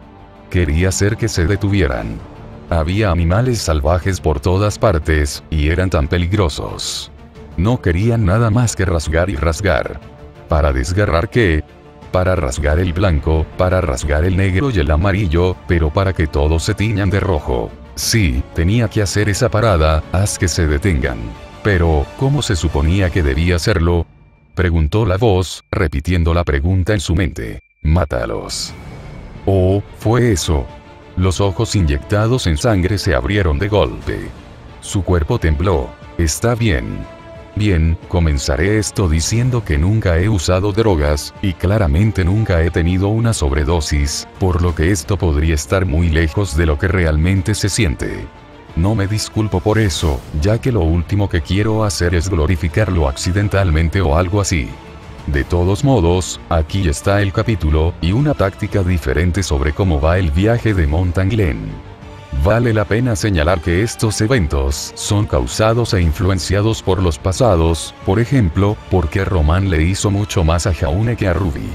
Quería hacer que se detuvieran. Había animales salvajes por todas partes, y eran tan peligrosos. No querían nada más que rasgar y rasgar. ¿Para desgarrar qué? Para rasgar el blanco, para rasgar el negro y el amarillo, pero para que todos se tiñan de rojo. Sí, tenía que hacer esa parada, haz que se detengan. Pero, ¿cómo se suponía que debía hacerlo? Preguntó la voz, repitiendo la pregunta en su mente. Mátalos. Oh, fue eso. Los ojos inyectados en sangre se abrieron de golpe. Su cuerpo tembló. Está bien. Bien, comenzaré esto diciendo que nunca he usado drogas, y claramente nunca he tenido una sobredosis, por lo que esto podría estar muy lejos de lo que realmente se siente. No me disculpo por eso, ya que lo último que quiero hacer es glorificarlo accidentalmente o algo así. De todos modos, aquí está el capítulo, y una táctica diferente sobre cómo va el viaje de Mountain Glen. Vale la pena señalar que estos eventos son causados e influenciados por los pasados, por ejemplo, porque Roman le hizo mucho más a Jaune que a Ruby.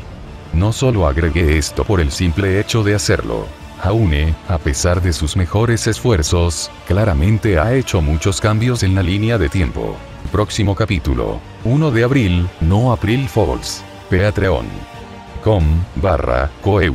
No solo agregué esto por el simple hecho de hacerlo. Jaune, a pesar de sus mejores esfuerzos, claramente ha hecho muchos cambios en la línea de tiempo. Próximo capítulo. 1 de abril, no April Fools. Patreon.com/Coeur